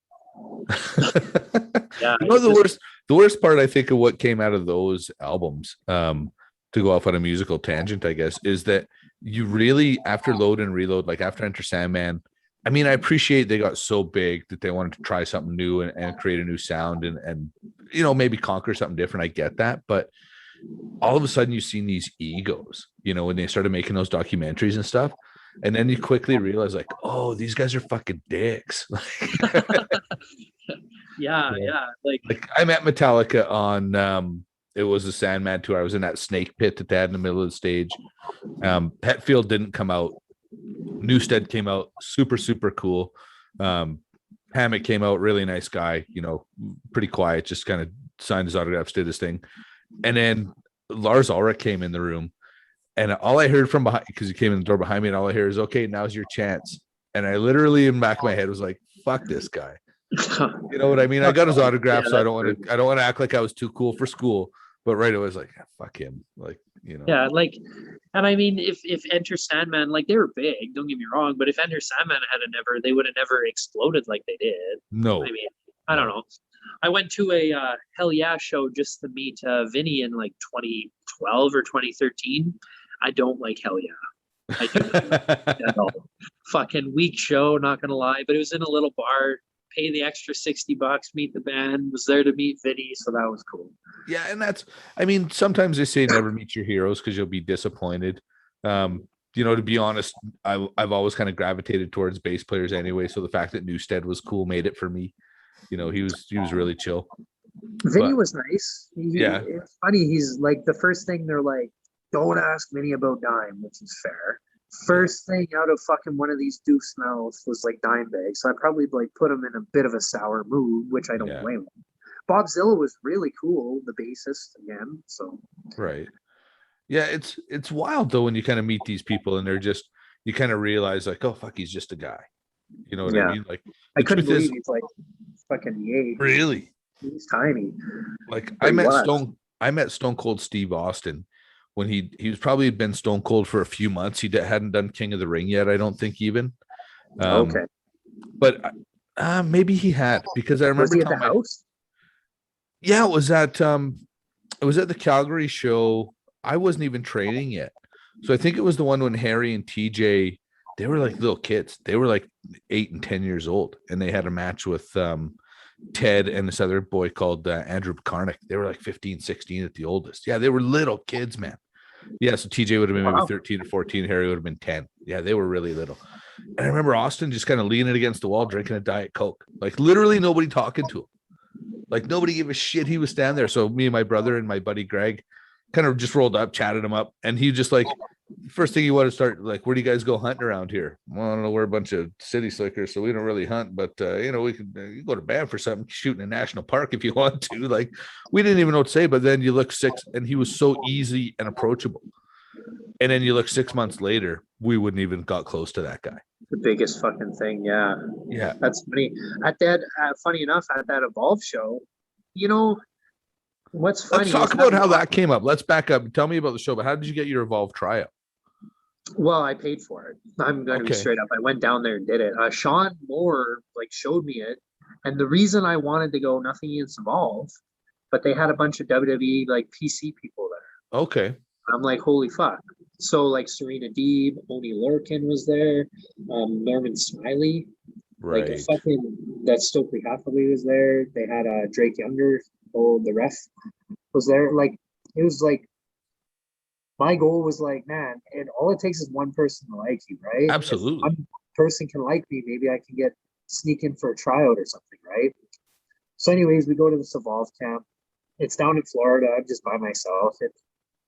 Yeah. You know, the worst part, I think, of what came out of those albums, to go off on a musical tangent, I guess, is that you really, after Load and Reload, like after Enter Sandman, I mean, I appreciate they got so big that they wanted to try something new and create a new sound and you know, maybe conquer something different. I get that, but all of a sudden you've seen these egos, you know, when they started making those documentaries and stuff, and then you quickly realize like, oh, these guys are fucking dicks. Yeah. Like I met Metallica on it was a Sandman tour. I was in that snake pit that they had in the middle of the stage. Hetfield didn't come out. Newstead came out, super cool. Hammett came out, really nice guy, you know, pretty quiet, just kind of signed his autographs, did his thing. And then Lars Ulrich came in the room, and all I heard from behind, because he came in the door behind me, and all I hear is, okay, now's your chance. And I literally in the back of my head was like, fuck this guy. You know what I mean? I got his autograph, so I don't want to act like I was too cool for school. But right away, I was like, fuck him. Like, you know. Yeah, like, and I mean, if Enter Sandman, like, they were big, don't get me wrong, but if Enter Sandman they would have never exploded like they did. No. I mean, I don't know. I went to a Hell Yeah show just to meet Vinny in like 2012 or 2013. I don't like Hell Yeah. I do. Fucking weak show, not gonna lie, but it was in a little bar. Pay the extra $60, meet the band, was there to meet Vinny, so that was cool. Yeah, and that's, I mean, sometimes they say never meet your heroes because you'll be disappointed. You know, to be honest, I've always kind of gravitated towards bass players anyway, so the fact that Newstead was cool made it for me. You know, he was really chill. Vinny was nice. Yeah. It's funny, he's like, the first thing they're like, don't ask Vinny about Dime, which is fair. First thing out of fucking one of these doofs' mouths was like Dimebag, so I probably like put him in a bit of a sour mood, which I don't blame him. Bob Zilla was really cool, the bassist again. So right, yeah, it's wild though when you kind of meet these people and they're just, you kind of realize like, oh fuck, he's just a guy. You know what I mean? Like, I couldn't believe he's like fucking yay. Really? He's tiny. Like I met Stone Cold Steve Austin when he was probably been Stone Cold for a few months. He hadn't done King of the Ring yet, I don't think even. Okay. But maybe he had, because I remember. Was he at the house? Yeah, it was at the Calgary show. I wasn't even training yet. So I think it was the one when Harry and TJ, they were like little kids. They were like 8 and 10 years old. And they had a match with Ted and this other boy called Andrew Karnick. They were like 15, 16 at the oldest. Yeah, they were little kids, man. Yeah, so TJ would have been maybe 13 or 14. Harry would have been 10. Yeah, they were really little. And I remember Austin just kind of leaning against the wall, drinking a Diet Coke. Like literally nobody talking to him. Like nobody gave a shit he was standing there. So me and my brother and my buddy Greg kind of just rolled up, chatted him up. And he just like, first thing he wanted to start, like, where do you guys go hunting around here? Well, I don't know, we're a bunch of city slickers, so we don't really hunt, but you know, we can you go to Banff for something, shoot in a national park if you want to. Like, we didn't even know what to say, but then you look 6, and he was so easy and approachable. And then you look 6 months later, we wouldn't even got close to that guy. The biggest fucking thing. Yeah. Yeah. That's funny. Funny enough, at that Evolve show, what's funny? Let's talk about how that came up. Let's back up. Tell me about the show, but how did you get your Evolve tryout? Well, I paid for it. I'm going to be straight up. I went down there and did it. Sean Moore showed me it, and the reason I wanted to go, nothing against Evolve, but they had a bunch of WWE PC people there. Okay. I'm like, holy fuck. So Serena Deeb, Oni Lorcan was there, Norman Smiley, Right. that Stokely Hathaway was there. They had Drake Younger, the ref was there. It was my goal was man, and all it takes is one person to like you, right? Absolutely. If one person can like me, maybe I can sneak in for a tryout or something, right? So anyways, we go to this Evolve camp. It's down in Florida. I'm just by myself. It's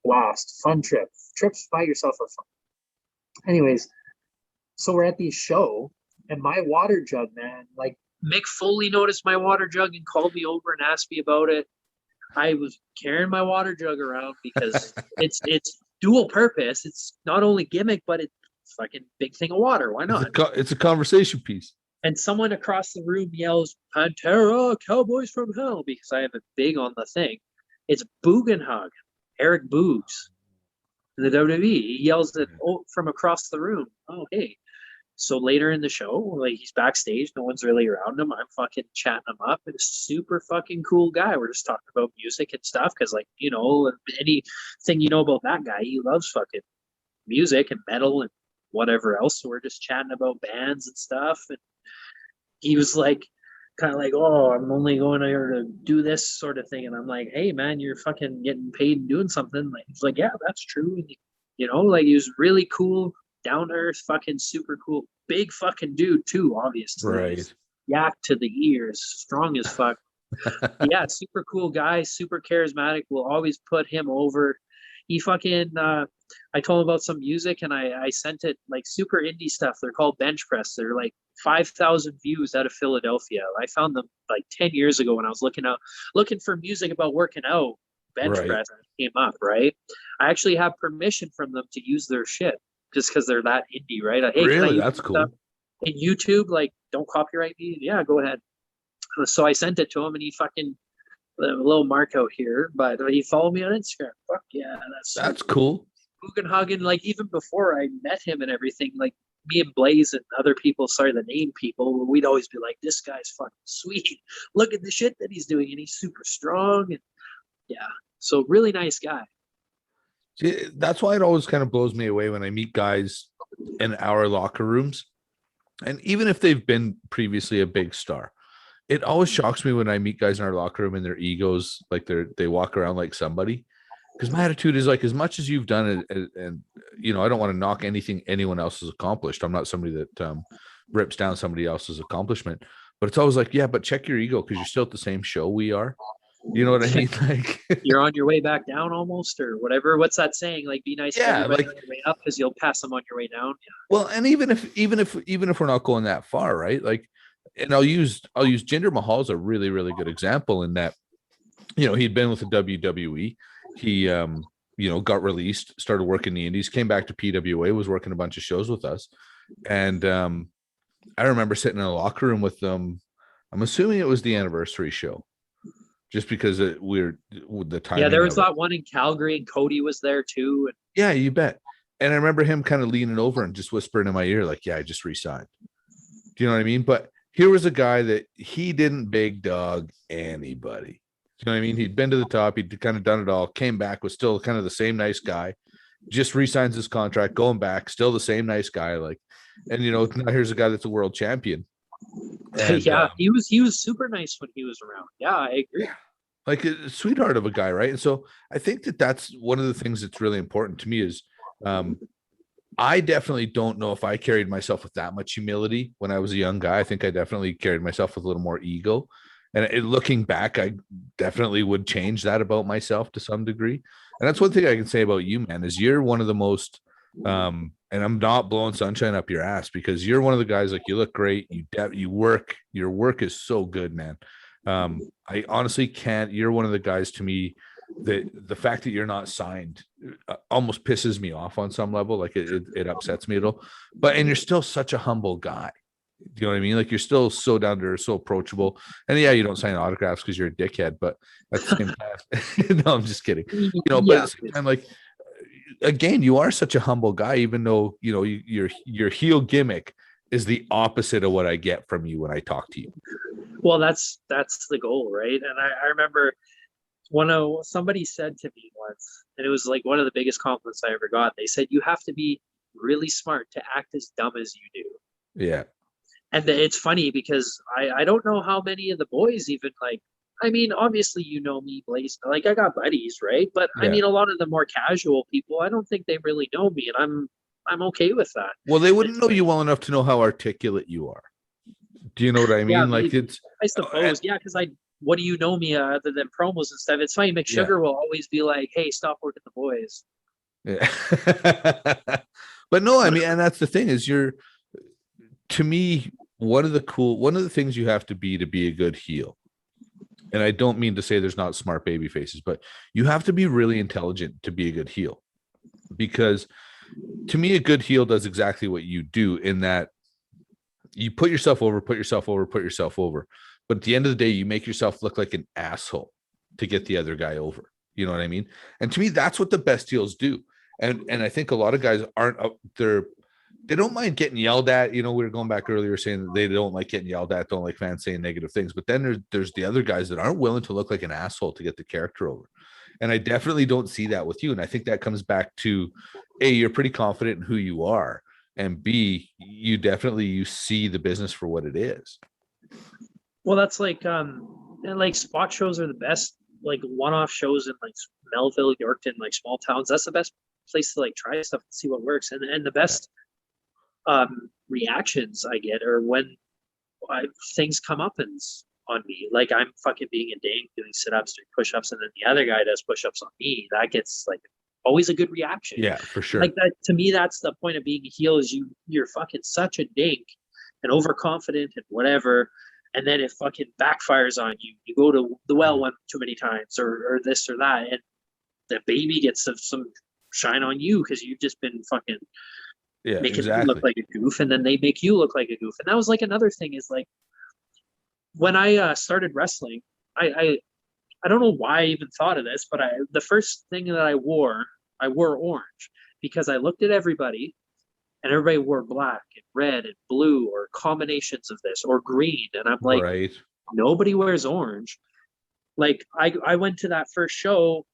blast, fun trip. Trips by yourself are fun. Anyways, so we're at the show, and my water jug, man, Mick Foley noticed my water jug and called me over and asked me about it. I was carrying my water jug around because it's dual purpose. It's not only gimmick, but it's fucking big thing of water. Why not? It's a conversation piece. And someone across the room yells, "Pantera, Cowboys from Hell," because I have it big on the thing. It's Bugenhagen, Eric Boogs, in the WWE. He yells it from across the room. Oh, hey. So later in the show, he's backstage, no one's really around him. I'm fucking chatting him up. And a super fucking cool guy. We're just talking about music and stuff because, anything you know about that guy, he loves fucking music and metal and whatever else. So we're just chatting about bands and stuff. And he was oh, I'm only going here to do this sort of thing. And I'm like, hey, man, you're fucking getting paid and doing something. He's like, yeah, that's true. And, he was really cool. Down to earth, fucking super cool, big fucking dude too, obviously. Right. Yak to the ears, strong as fuck. Yeah, super cool guy, super charismatic. We'll always put him over. He fucking I told him about some music and I sent it super indie stuff. They're called Bench Press. They're 5,000 views out of Philadelphia. I found them 10 years ago when I was looking for music about working out. Bench Press came up, right? I actually have permission from them to use their shit. Just because they're that indie, right? Hey, really? That's cool. In YouTube, don't copyright me. Yeah, go ahead. So I sent it to him, and he fucking a little mark out here, but he followed me on Instagram. Fuck yeah, that's cool. Bugenhagen, even before I met him and everything, me and Blaze and other people, the name people, we'd always be like, this guy's fucking sweet. Look at the shit that he's doing, and he's super strong. And yeah, so really nice guy. That's why it always kind of blows me away when I meet guys in our locker rooms. And even if they've been previously a big star, it always shocks me when I meet guys in our locker room and their egos, they walk around like somebody. Because my attitude is as much as you've done it, and I don't want to knock anything anyone else has accomplished. I'm not somebody that rips down somebody else's accomplishment, but it's always yeah, but check your ego because you're still at the ssame show we are. You know what I mean? You're on your way back down almost, or whatever. What's that saying? Be nice to everybody on your way up because you'll pass them on your way down. Yeah. Well, and even if we're not going that far, right? And I'll use Jinder Mahal as a really, really good example in that, he'd been with the WWE. He got released, started working the indies, came back to PWA, was working a bunch of shows with us. And I remember sitting in a locker room with them. I'm assuming it was the anniversary show. Just because we're the time. Yeah, there was that one in Calgary, and Cody was there too. Yeah, you bet. And I remember him kind of leaning over and just whispering in my ear, yeah, I just re-signed. Do you know what I mean? But here was a guy that he didn't big dog anybody. Do you know what I mean? He'd been to the top. He'd kind of done it all, came back, was still kind of the same nice guy, just re-signs his contract, going back, still the same nice guy. And now here's a guy that's a world champion. And, he was super nice when he was around. Yeah, I agree. A sweetheart of a guy, right? And so I think that's one of the things that's really important to me is I definitely don't know if I carried myself with that much humility when I was a young guy. I think I definitely carried myself with a little more ego. And looking back, I definitely would change that about myself to some degree. And that's one thing I can say about you, man, is you're one of the most and I'm not blowing sunshine up your ass because you're one of the guys you look great. You work, your work is so good, man. I honestly can't, you're one of the guys to me the fact that you're not signed almost pisses me off on some level. Like it upsets me a little. And you're still such a humble guy. You know what I mean? Like you're still so down to earth, so approachable. And yeah, you don't sign autographs because you're a dickhead. But at the same time, no, I'm just kidding. But at the same time, like again, you are such a humble guy, even though your heel gimmick is the opposite of what I get from you when I talk to you. Well, that's the goal, right? And I remember somebody said to me once, and it was like one of the biggest compliments I ever got. They said, you have to be really smart to act as dumb as you do. Yeah. And it's funny because I don't know how many of the boys even like, I mean, obviously, you know me, Blaze, like I got buddies, right? But Yeah. I mean, a lot of the more casual people, I don't think they really know me, and I'm okay with that. Well, they wouldn't know you well enough to know how articulate you are. Do you know what I mean? Yeah, like maybe. it's, I suppose, yeah, because what do you know me other than promos and stuff? It's funny, McSugar will always be like, hey, stop working the boys. yeah. But no, I mean, and that's the thing is to me, one of the things you have to be a good heel. And I don't mean to say there's not smart baby faces, but you have to be really intelligent to be a good heel. Because to me, a good heel does exactly what you do in that you put yourself over. But at the end of the day, you make yourself look like an asshole to get the other guy over. You know what I mean? And to me, that's what the best heels do. And I think a lot of guys they don't mind getting yelled at. You know, we were going back earlier saying that they don't like getting yelled at, don't like fans saying negative things. But then there's the other guys that aren't willing to look like an asshole to get the character over. And I definitely don't see that with you. And I think that comes back to A, you're pretty confident in who you are. And B, you see the business for what it is. Well, that's like spot shows are the best, like one-off shows in like Melville, Yorkton, like small towns. That's the best place to like try stuff and see what works. And the best reactions I get are when things come up on me. Like I'm fucking being a dink, doing sit-ups, doing push-ups, and then the other guy does push-ups on me. That gets like always a good reaction. Yeah, for sure. Like that to me, that's the point of being a heel is you're fucking such a dink and overconfident and whatever. And then it fucking backfires on you. You go to the well one too many times or this or that. And the baby gets some shine on you because you've just been fucking making you look like a goof. And then they make you look like a goof. And that was like another thing is like when I started wrestling, I don't know why I even thought of this, but the first thing that I wore orange because I looked at everybody and everybody wore black and red and blue or combinations of this or green. And I'm like, right. Nobody wears orange. Like I went to that first show.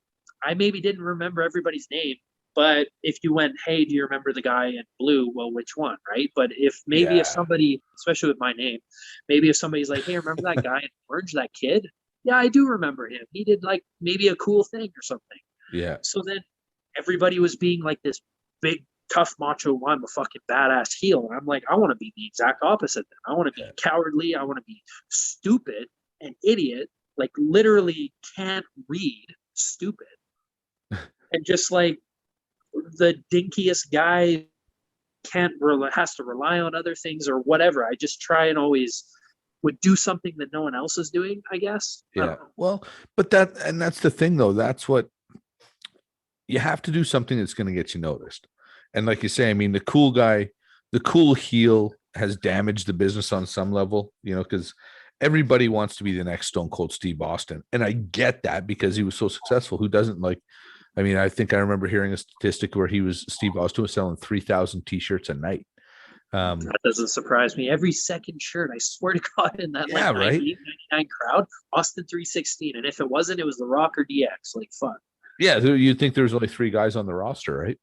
I maybe didn't remember everybody's name, but if you went, hey, do you remember the guy in blue? Well, which one, right? But if somebody, especially with my name, maybe if somebody's like, hey, remember that guy in orange, that kid? Yeah, I do remember him. He did like maybe a cool thing or something. Yeah. So then everybody was being like this big, tough macho, I'm a fucking badass heel. And I'm like, I want to be the exact opposite. Then. I want to be cowardly. I want to be stupid and idiot, like literally can't read, stupid. And just like the dinkiest guy has to rely on other things or whatever. I just try and always would do something that no one else is doing, I guess. Yeah. Well, but that's the thing though. That's what you have to do, something that's going to get you noticed. And like you say, I mean, the cool heel has damaged the business on some level, you know, because everybody wants to be the next Stone Cold Steve Austin. And I get that because he was so successful. Who doesn't like, I mean, I think I remember hearing a statistic where Steve Austin was selling 3,000 t-shirts a night. That doesn't surprise me. Every second shirt, I swear to God, in that like 99 crowd, Austin 316. And if it wasn't, it was The Rock or DX. Like, fuck. Yeah, you'd think there's only 3 guys on the roster, right?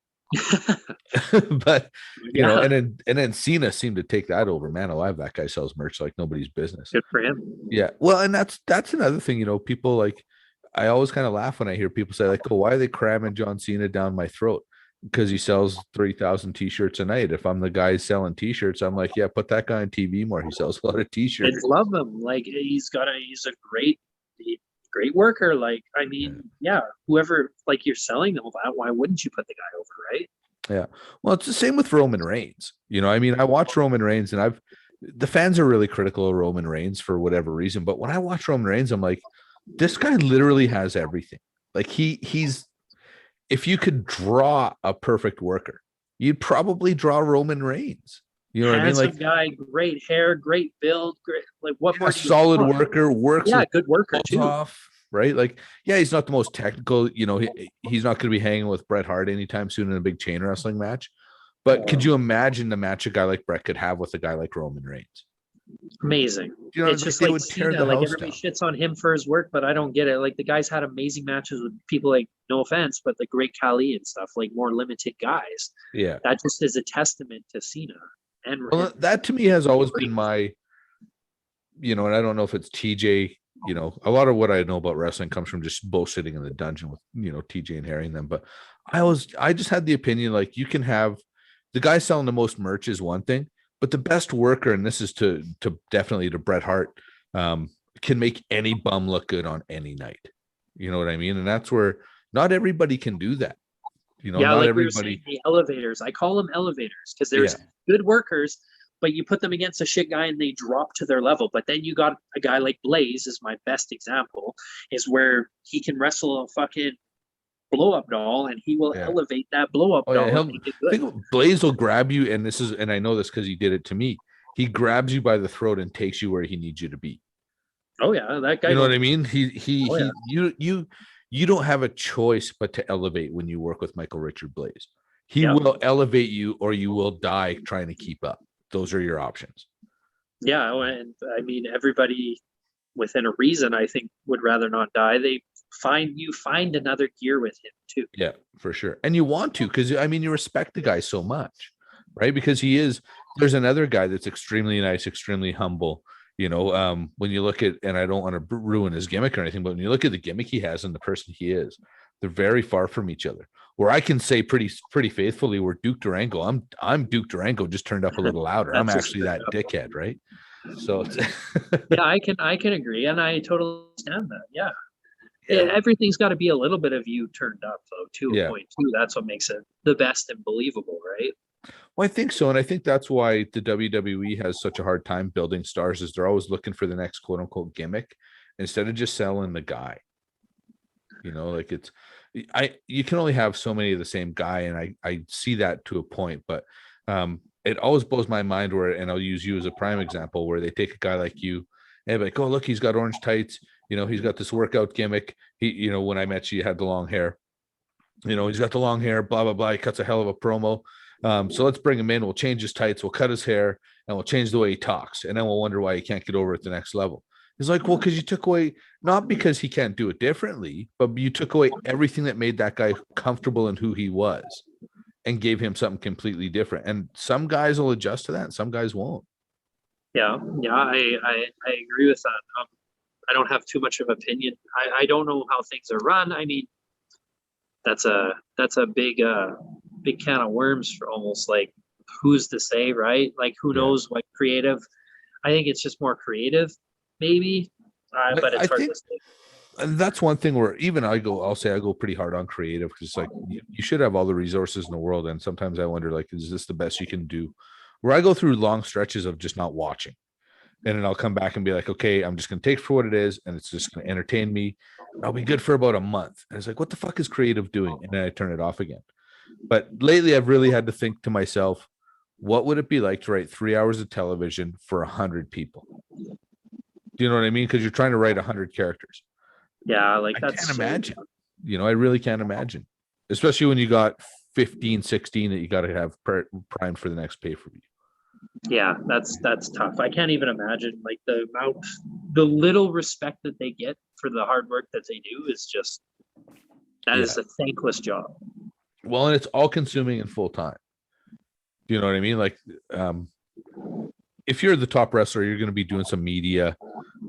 But you know, and then Cena seemed to take that over. Man alive, that guy sells merch like nobody's business. Good for him. Yeah, well, and that's another thing. You know, people like, I always kind of laugh when I hear people say like, "Oh, why are they cramming John Cena down my throat?" Because he sells 3,000 t-shirts a night. If I'm the guy selling t-shirts, I'm like, yeah, put that guy on TV more. He sells a lot of t-shirts. I love him. Like he's a great worker. Like, I mean, whoever, like you're selling all that, why wouldn't you put the guy over, right? Yeah. Well, it's the same with Roman Reigns. You know, I mean, I watch Roman Reigns and the fans are really critical of Roman Reigns for whatever reason. But when I watch Roman Reigns, I'm like, this guy literally has everything. Like he's if you could draw a perfect worker, you'd probably draw Roman Reigns. You know what I mean? Handsome Like guy, great hair, great build, great. Like what more? Do you solid want? worker, works Yeah, his good worker balls too. off, right? Like, yeah, he's not the most technical. You know, he's not going to be hanging with Bret Hart anytime soon in a big chain wrestling match. But could you imagine the match a guy like Bret could have with a guy like Roman Reigns? Amazing. You know, It's like just they like would tear Cena. the Like house everybody down. shits on him for his work, but I don't get it. Like the guy's had amazing matches with people like, no offense, but the great Khali and stuff, like more limited guys. Yeah. That just is a testament to Cena. Well, that to me has always been my, you know, and I don't know if it's TJ. You know, a lot of what I know about wrestling comes from just both sitting in the dungeon with, you know, TJ and Harry and them. But I just had the opinion like you can have the guy selling the most merch is one thing, but the best worker, and this is to definitely to Bret Hart, can make any bum look good on any night. You know what I mean? And that's where not everybody can do that. You know, yeah, not like everybody. we were saying, the elevators. I call them elevators because there's Yeah. good workers, but you put them against a shit guy and they drop to their level. But then you got a guy like Blaze is my best example, is where he can wrestle a fucking blow up doll and he will Yeah. elevate that blow up Oh doll yeah, and make it good. think Blaze will grab you, and this is, and I know this because he did it to me. He grabs you by the throat and takes you where he needs you to be. Oh yeah, that guy. You know what I knows- mean? He Oh, yeah. you don't have a choice but to elevate when you work with Michael Richard Blaze. He Yeah. will elevate you, or you will die trying to keep up. Those are your options. Yeah, and I mean everybody within a reason I think would rather not die. They find another gear with him too. Yeah, for sure. And you want to, because I mean, you respect the guy so much, right? Because he is, there's another guy that's extremely nice, extremely humble. You know, when you look at, and I don't want to ruin his gimmick or anything, but when you look at the gimmick he has and the person he is, they're very far from each other. Where I can say pretty faithfully, we're Duke Durango. I'm Duke Durango, just turned up a little louder. I'm That's just actually that turned up. dickhead, right? So it's Yeah, I can agree, and I totally understand that. Yeah, Yeah. everything's got to be a little bit of you turned up though to Yeah. a point too. That's what makes it the best and believable, right? Well, I think so. And I think that's why the WWE has such a hard time building stars, is they're always looking for the next quote unquote gimmick instead of just selling the guy. You know, like it's you can only have so many of the same guy, and I see that to a point, but it always blows my mind where, and I'll use you as a prime example, where they take a guy like you and be like, oh look, he's got orange tights, you know, he's got this workout gimmick. He, you know, when I met you, you had the long hair. You know, he's got the long hair, blah, blah, blah. He cuts a hell of a promo. So let's bring him in. We'll change his tights. We'll cut his hair and we'll change the way he talks. And then we'll wonder why he can't get over at the next level. It's like, well, because you took away, not because he can't do it differently, but you took away everything that made that guy comfortable in who he was and gave him something completely different. And some guys will adjust to that and some guys won't. Yeah, I agree with that. I don't have too much of opinion. I don't know how things are run. I mean, that's a big can of worms for almost like who's to say, right? Like who Yeah. knows what creative. I think it's just more creative, maybe. But it's I hard think- to say. And that's one thing where even I'll say I go pretty hard on creative, because it's like you should have all the resources in the world. And sometimes I wonder, like, is this the best you can do? Where I go through long stretches of just not watching. And then I'll come back and be like, okay, I'm just going to take it for what it is. And it's just going to entertain me. I'll be good for about a month. And it's like, what the fuck is creative doing? And then I turn it off again. But lately I've really had to think to myself, what would it be like to write 3 hours of television for 100 people? Do you know what I mean? Because you're trying to write 100 characters. Yeah, like I that's can't so- imagine. You know, I really can't imagine. Especially when you got 15, 16 that you got to have primed for the next pay-per-view. Yeah, that's tough. I can't even imagine like the amount, the little respect that they get for the hard work that they do is just that is a thankless job. Well, and it's all consuming and full time. Do you know what I mean? Like, if you're the top wrestler, you're going to be doing some media.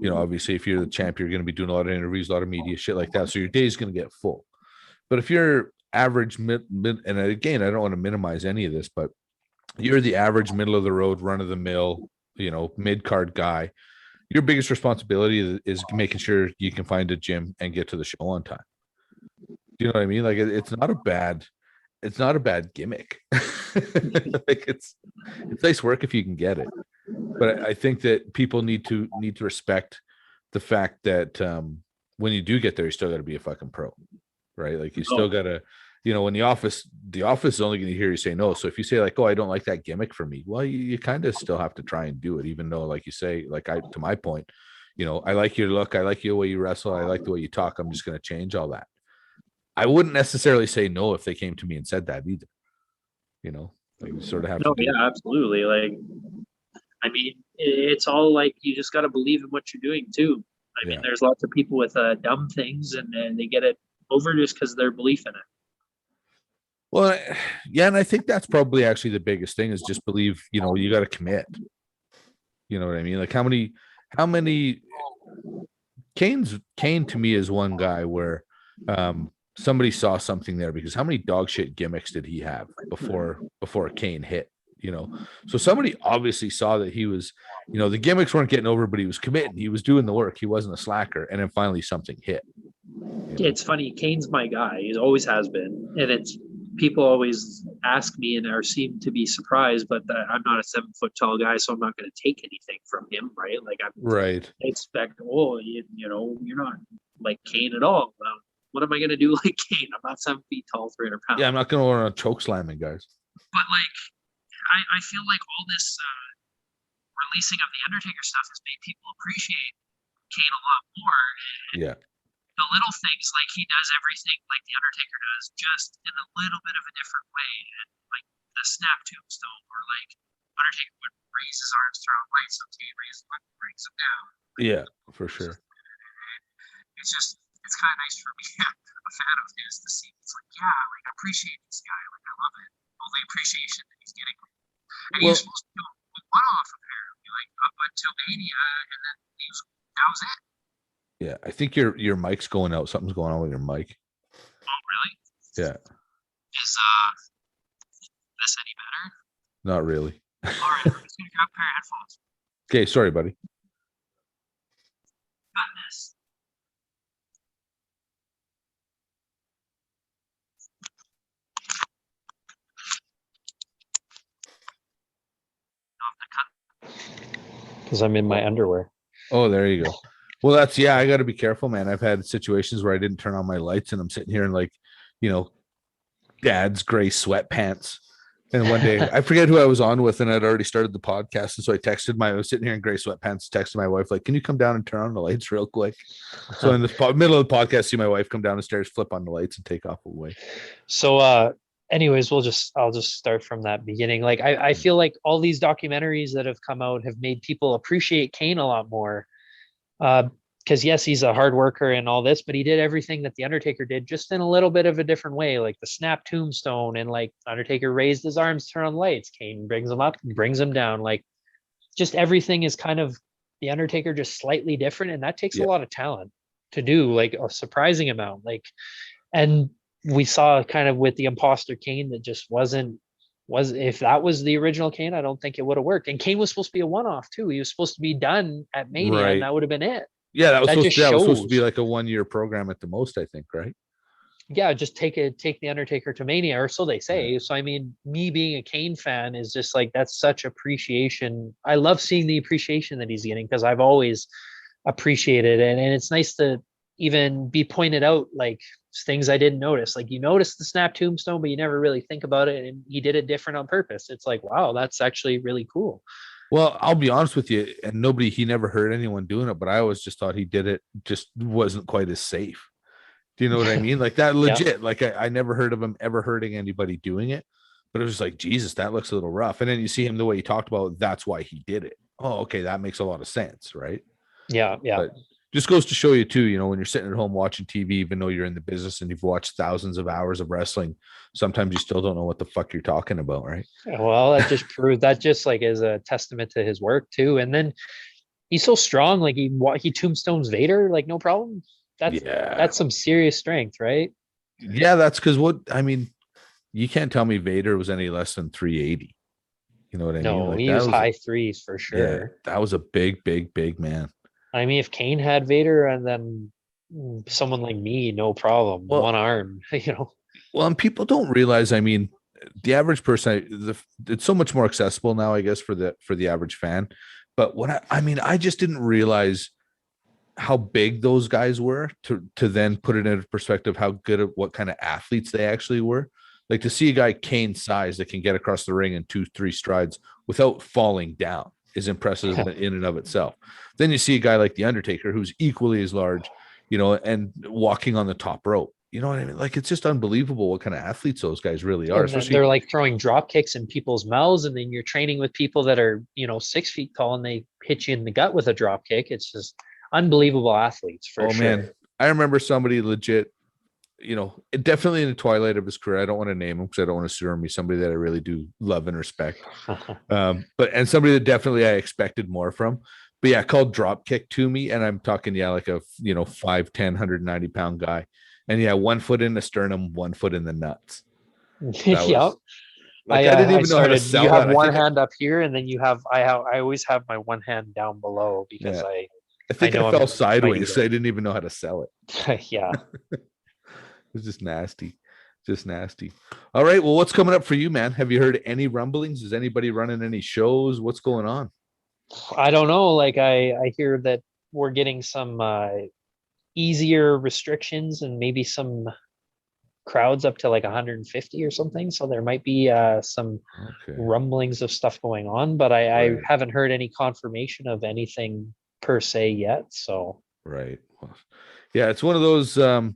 You know, obviously, if you're the champ, you're going to be doing a lot of interviews, a lot of media, shit like that. So your day is going to get full. But if you're average, mid, and again, I don't want to minimize any of this, but you're the average, middle of the road, run of the mill, you know, mid card guy. Your biggest responsibility is making sure you can find a gym and get to the show on time. Do you know what I mean? Like, it's not a bad gimmick. Like, it's nice work if you can get it. But I think that people need to respect the fact that when you do get there, you still got to be a fucking pro. right? Like you still gotta, in the office is only going to hear you say no. So if you say like, oh, I don't like that gimmick for me, well, you kind of still have to try and do it, even though, like you say, like to my point, I like your look, I like the way you wrestle, I like the way you talk. I'm just going to change all that. I wouldn't necessarily say no if they came to me and said that either. Like you sort of have No, to do yeah, absolutely. Like, I mean, it's all like you just got to believe in what you're doing too. I mean, there's lots of people with dumb things and they get it over just because of their belief in it. Well, yeah, and I think that's probably actually the biggest thing is just believe, you got to commit. You know what I mean? Like how many Kane to me is one guy where somebody saw something there, because how many dog shit gimmicks did he have before Kane hit? So somebody obviously saw that he was, the gimmicks weren't getting over, but he was committing, he was doing the work, he wasn't a slacker, and then finally something hit. It's funny, Kane's my guy. He always has been, and it's people always ask me and seem to be surprised, but I'm not a 7-foot tall guy, so I'm not going to take anything from him, right? Like I expect, you're not like Kane at all. What am I going to do like Kane? I'm not 7 feet tall, 300 pounds. Yeah, I'm not going to want to choke slamming guys. But like, I feel like all this releasing of the Undertaker stuff has made people appreciate Kane a lot more. Yeah. The little things, like he does everything like the Undertaker does, just in a little bit of a different way. And like the snap tombstone, or like Undertaker would raise his arms, throw a light, so he raises him, brings him down. Yeah, for sure. It's kind of nice for me, a fan of his, to see. It's like, yeah, like I appreciate this guy, like I love it, all the appreciation that he's getting. And he was supposed to do one off apparently, like up until Mania, and then that was it. Yeah, I think your mic's going out. Something's going on with your mic. Oh, really? Yeah. Is this any better? Not really. All right, I'm just gonna grab a pair of headphones. Okay, sorry, buddy. Got this. Because I'm in my underwear. Oh, there you go. Well, I got to be careful, man. I've had situations where I didn't turn on my lights and I'm sitting here in like, dad's gray sweatpants. And one day I forget who I was on with, and I'd already started the podcast. And so I was sitting here in gray sweatpants, texting my wife, like, can you come down and turn on the lights real quick? So in the middle of the podcast, see my wife come down the stairs, flip on the lights, and take off away. So, anyways, I'll just start from that beginning. Like, I feel like all these documentaries that have come out have made people appreciate Kane a lot more. Because yes, he's a hard worker and all this, but he did everything that the Undertaker did, just in a little bit of a different way, like the snap tombstone, and like Undertaker raised his arms, turn on lights, Kane brings him up, brings him down. Like, just everything is kind of the Undertaker, just slightly different, and that takes a lot of talent to do, like a surprising amount. Like, and we saw kind of with the imposter Kane that just if that was the original Kane, I don't think it would have worked. And Kane was supposed to be a one-off too. He was supposed to be done at Mania, and that would have been it. Yeah, that was supposed to be like a 1-year program at the most, I think, right? Yeah, just take the Undertaker to Mania, or so they say. Yeah. So I mean, me being a Kane fan is just like, that's such appreciation. I love seeing the appreciation that he's getting, because I've always appreciated it, and it's nice to even be pointed out, like things I didn't notice. Like, you notice the snap tombstone, but you never really think about it, and he did it different on purpose. It's like, wow, that's actually really cool. Well, I'll be honest with you, and he never heard anyone doing it, but I always just thought he did it, just wasn't quite as safe. Do you know what I mean? Like that legit, yeah. Like I never heard of him ever hurting anybody doing it, but it was like, Jesus, that looks a little rough. And then you see him the way he talked about, that's why he did it. Oh, okay. That makes a lot of sense. Right. Yeah. Yeah. But just goes to show you too, when you're sitting at home watching TV, even though you're in the business and you've watched thousands of hours of wrestling, sometimes you still don't know what the fuck you're talking about. Right. Well, that just proves that just like is a testament to his work too. And then he's so strong. Like he tombstones Vader, like no problem. That's some serious strength, right? Yeah. That's because you can't tell me Vader was any less than 380. You know what I mean? No, like, he was high threes for sure. Yeah, that was a big man. I mean, if Kane had Vader and then someone like me, no problem. Well, one arm, Well, and people don't realize, the average person, it's so much more accessible now, I guess, for the average fan. But I just didn't realize how big those guys were to then put it into perspective how good of what kind of athletes they actually were. Like to see a guy Kane's size that can get across the ring in 2-3 strides without falling down is impressive in and of itself. Then you see a guy like the Undertaker who's equally as large, and walking on the top rope. You know what I mean? Like it's just unbelievable what kind of athletes those guys really are. And then Especially they're like throwing drop kicks in people's mouths, and then you're training with people that are 6 feet tall, and they hit you in the gut with a drop kick. It's just unbelievable athletes for sure. Man, I remember somebody legit, definitely in the twilight of his career. I don't want to name him because I don't want to sue me. Somebody that I really do love and respect, and somebody that definitely I expected more from. But yeah, called drop kick to me, and I'm talking like a 5'10", 190-pound guy, and 1 foot in the sternum, 1 foot in the nuts. Yep. Like, I didn't even know how to sell you have that. one hand up here, and then you have I always have my one hand down below because I think I fell sideways, so I didn't even know how to sell it. Yeah. It's just nasty. Just nasty. All right. Well, what's coming up for you, man? Have you heard any rumblings? Is anybody running any shows? What's going on? I don't know. Like I hear that we're getting some easier restrictions and maybe some crowds up to like 150 or something. So there might be some rumblings of stuff going on, but I haven't heard any confirmation of anything per se yet. So right. Well, yeah, it's one of those I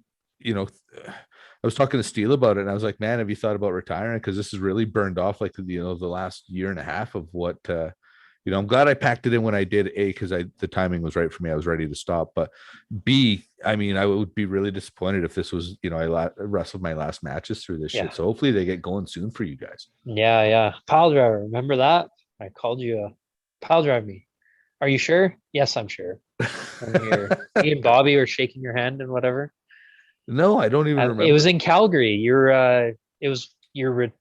was talking to Steele about it, and I was like, man, have you thought about retiring? Because this has really burned off like the last year and a half of what I'm glad I packed it in when I did. A, because the timing was right for me. I was ready to stop. But B, I mean, I would be really disappointed if this was, I wrestled my last matches through this shit. So hopefully they get going soon for you guys. Yeah. Pile driver. Remember that? I called you a pile drive me. Are you sure? Yes, I'm sure. Me and Bobby were shaking your hand and whatever. No, I don't even remember. It was in Calgary. It was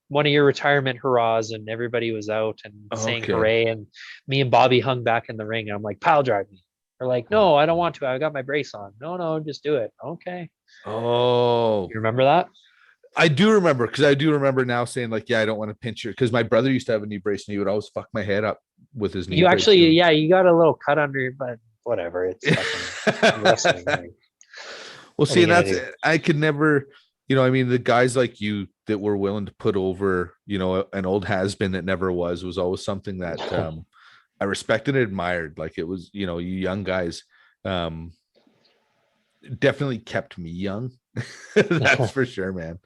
one of your retirement hurrahs, and everybody was out and saying hooray. And me and Bobby hung back in the ring. And I'm like, pile drive me. They're like, no, I don't want to. I got my brace on. No, just do it. Okay. Oh, you remember that? I do remember, because I do remember now saying like, I don't want to pinch your, because my brother used to have a knee brace and he would always fuck my head up with his knee. You actually, you got a little cut under, but whatever. It's fucking wrestling. Right? Well, see, and that's it. I could never, the guys like you that were willing to put over, an old has-been that never was always something that I respected and admired. Like it was, you young guys definitely kept me young. That's for sure, man.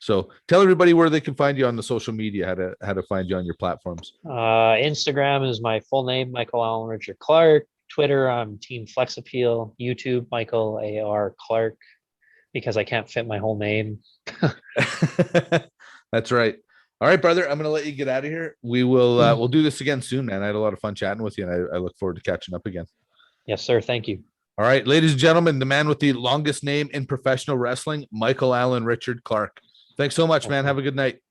So tell everybody where they can find you on the social media, how to find you on your platforms. Instagram is my full name, Michael Allen Richard Clark. Twitter, I'm Team Flex Appeal. YouTube, Michael A.R. Clark, because I can't fit my whole name. That's right. All right, brother, I'm going to let you get out of here. We will we'll do this again soon, man. I had a lot of fun chatting with you, and I look forward to catching up again. Yes, sir. Thank you. All right, ladies and gentlemen, the man with the longest name in professional wrestling, Michael Allen Richard Clark. Thanks so much, man. Have a good night.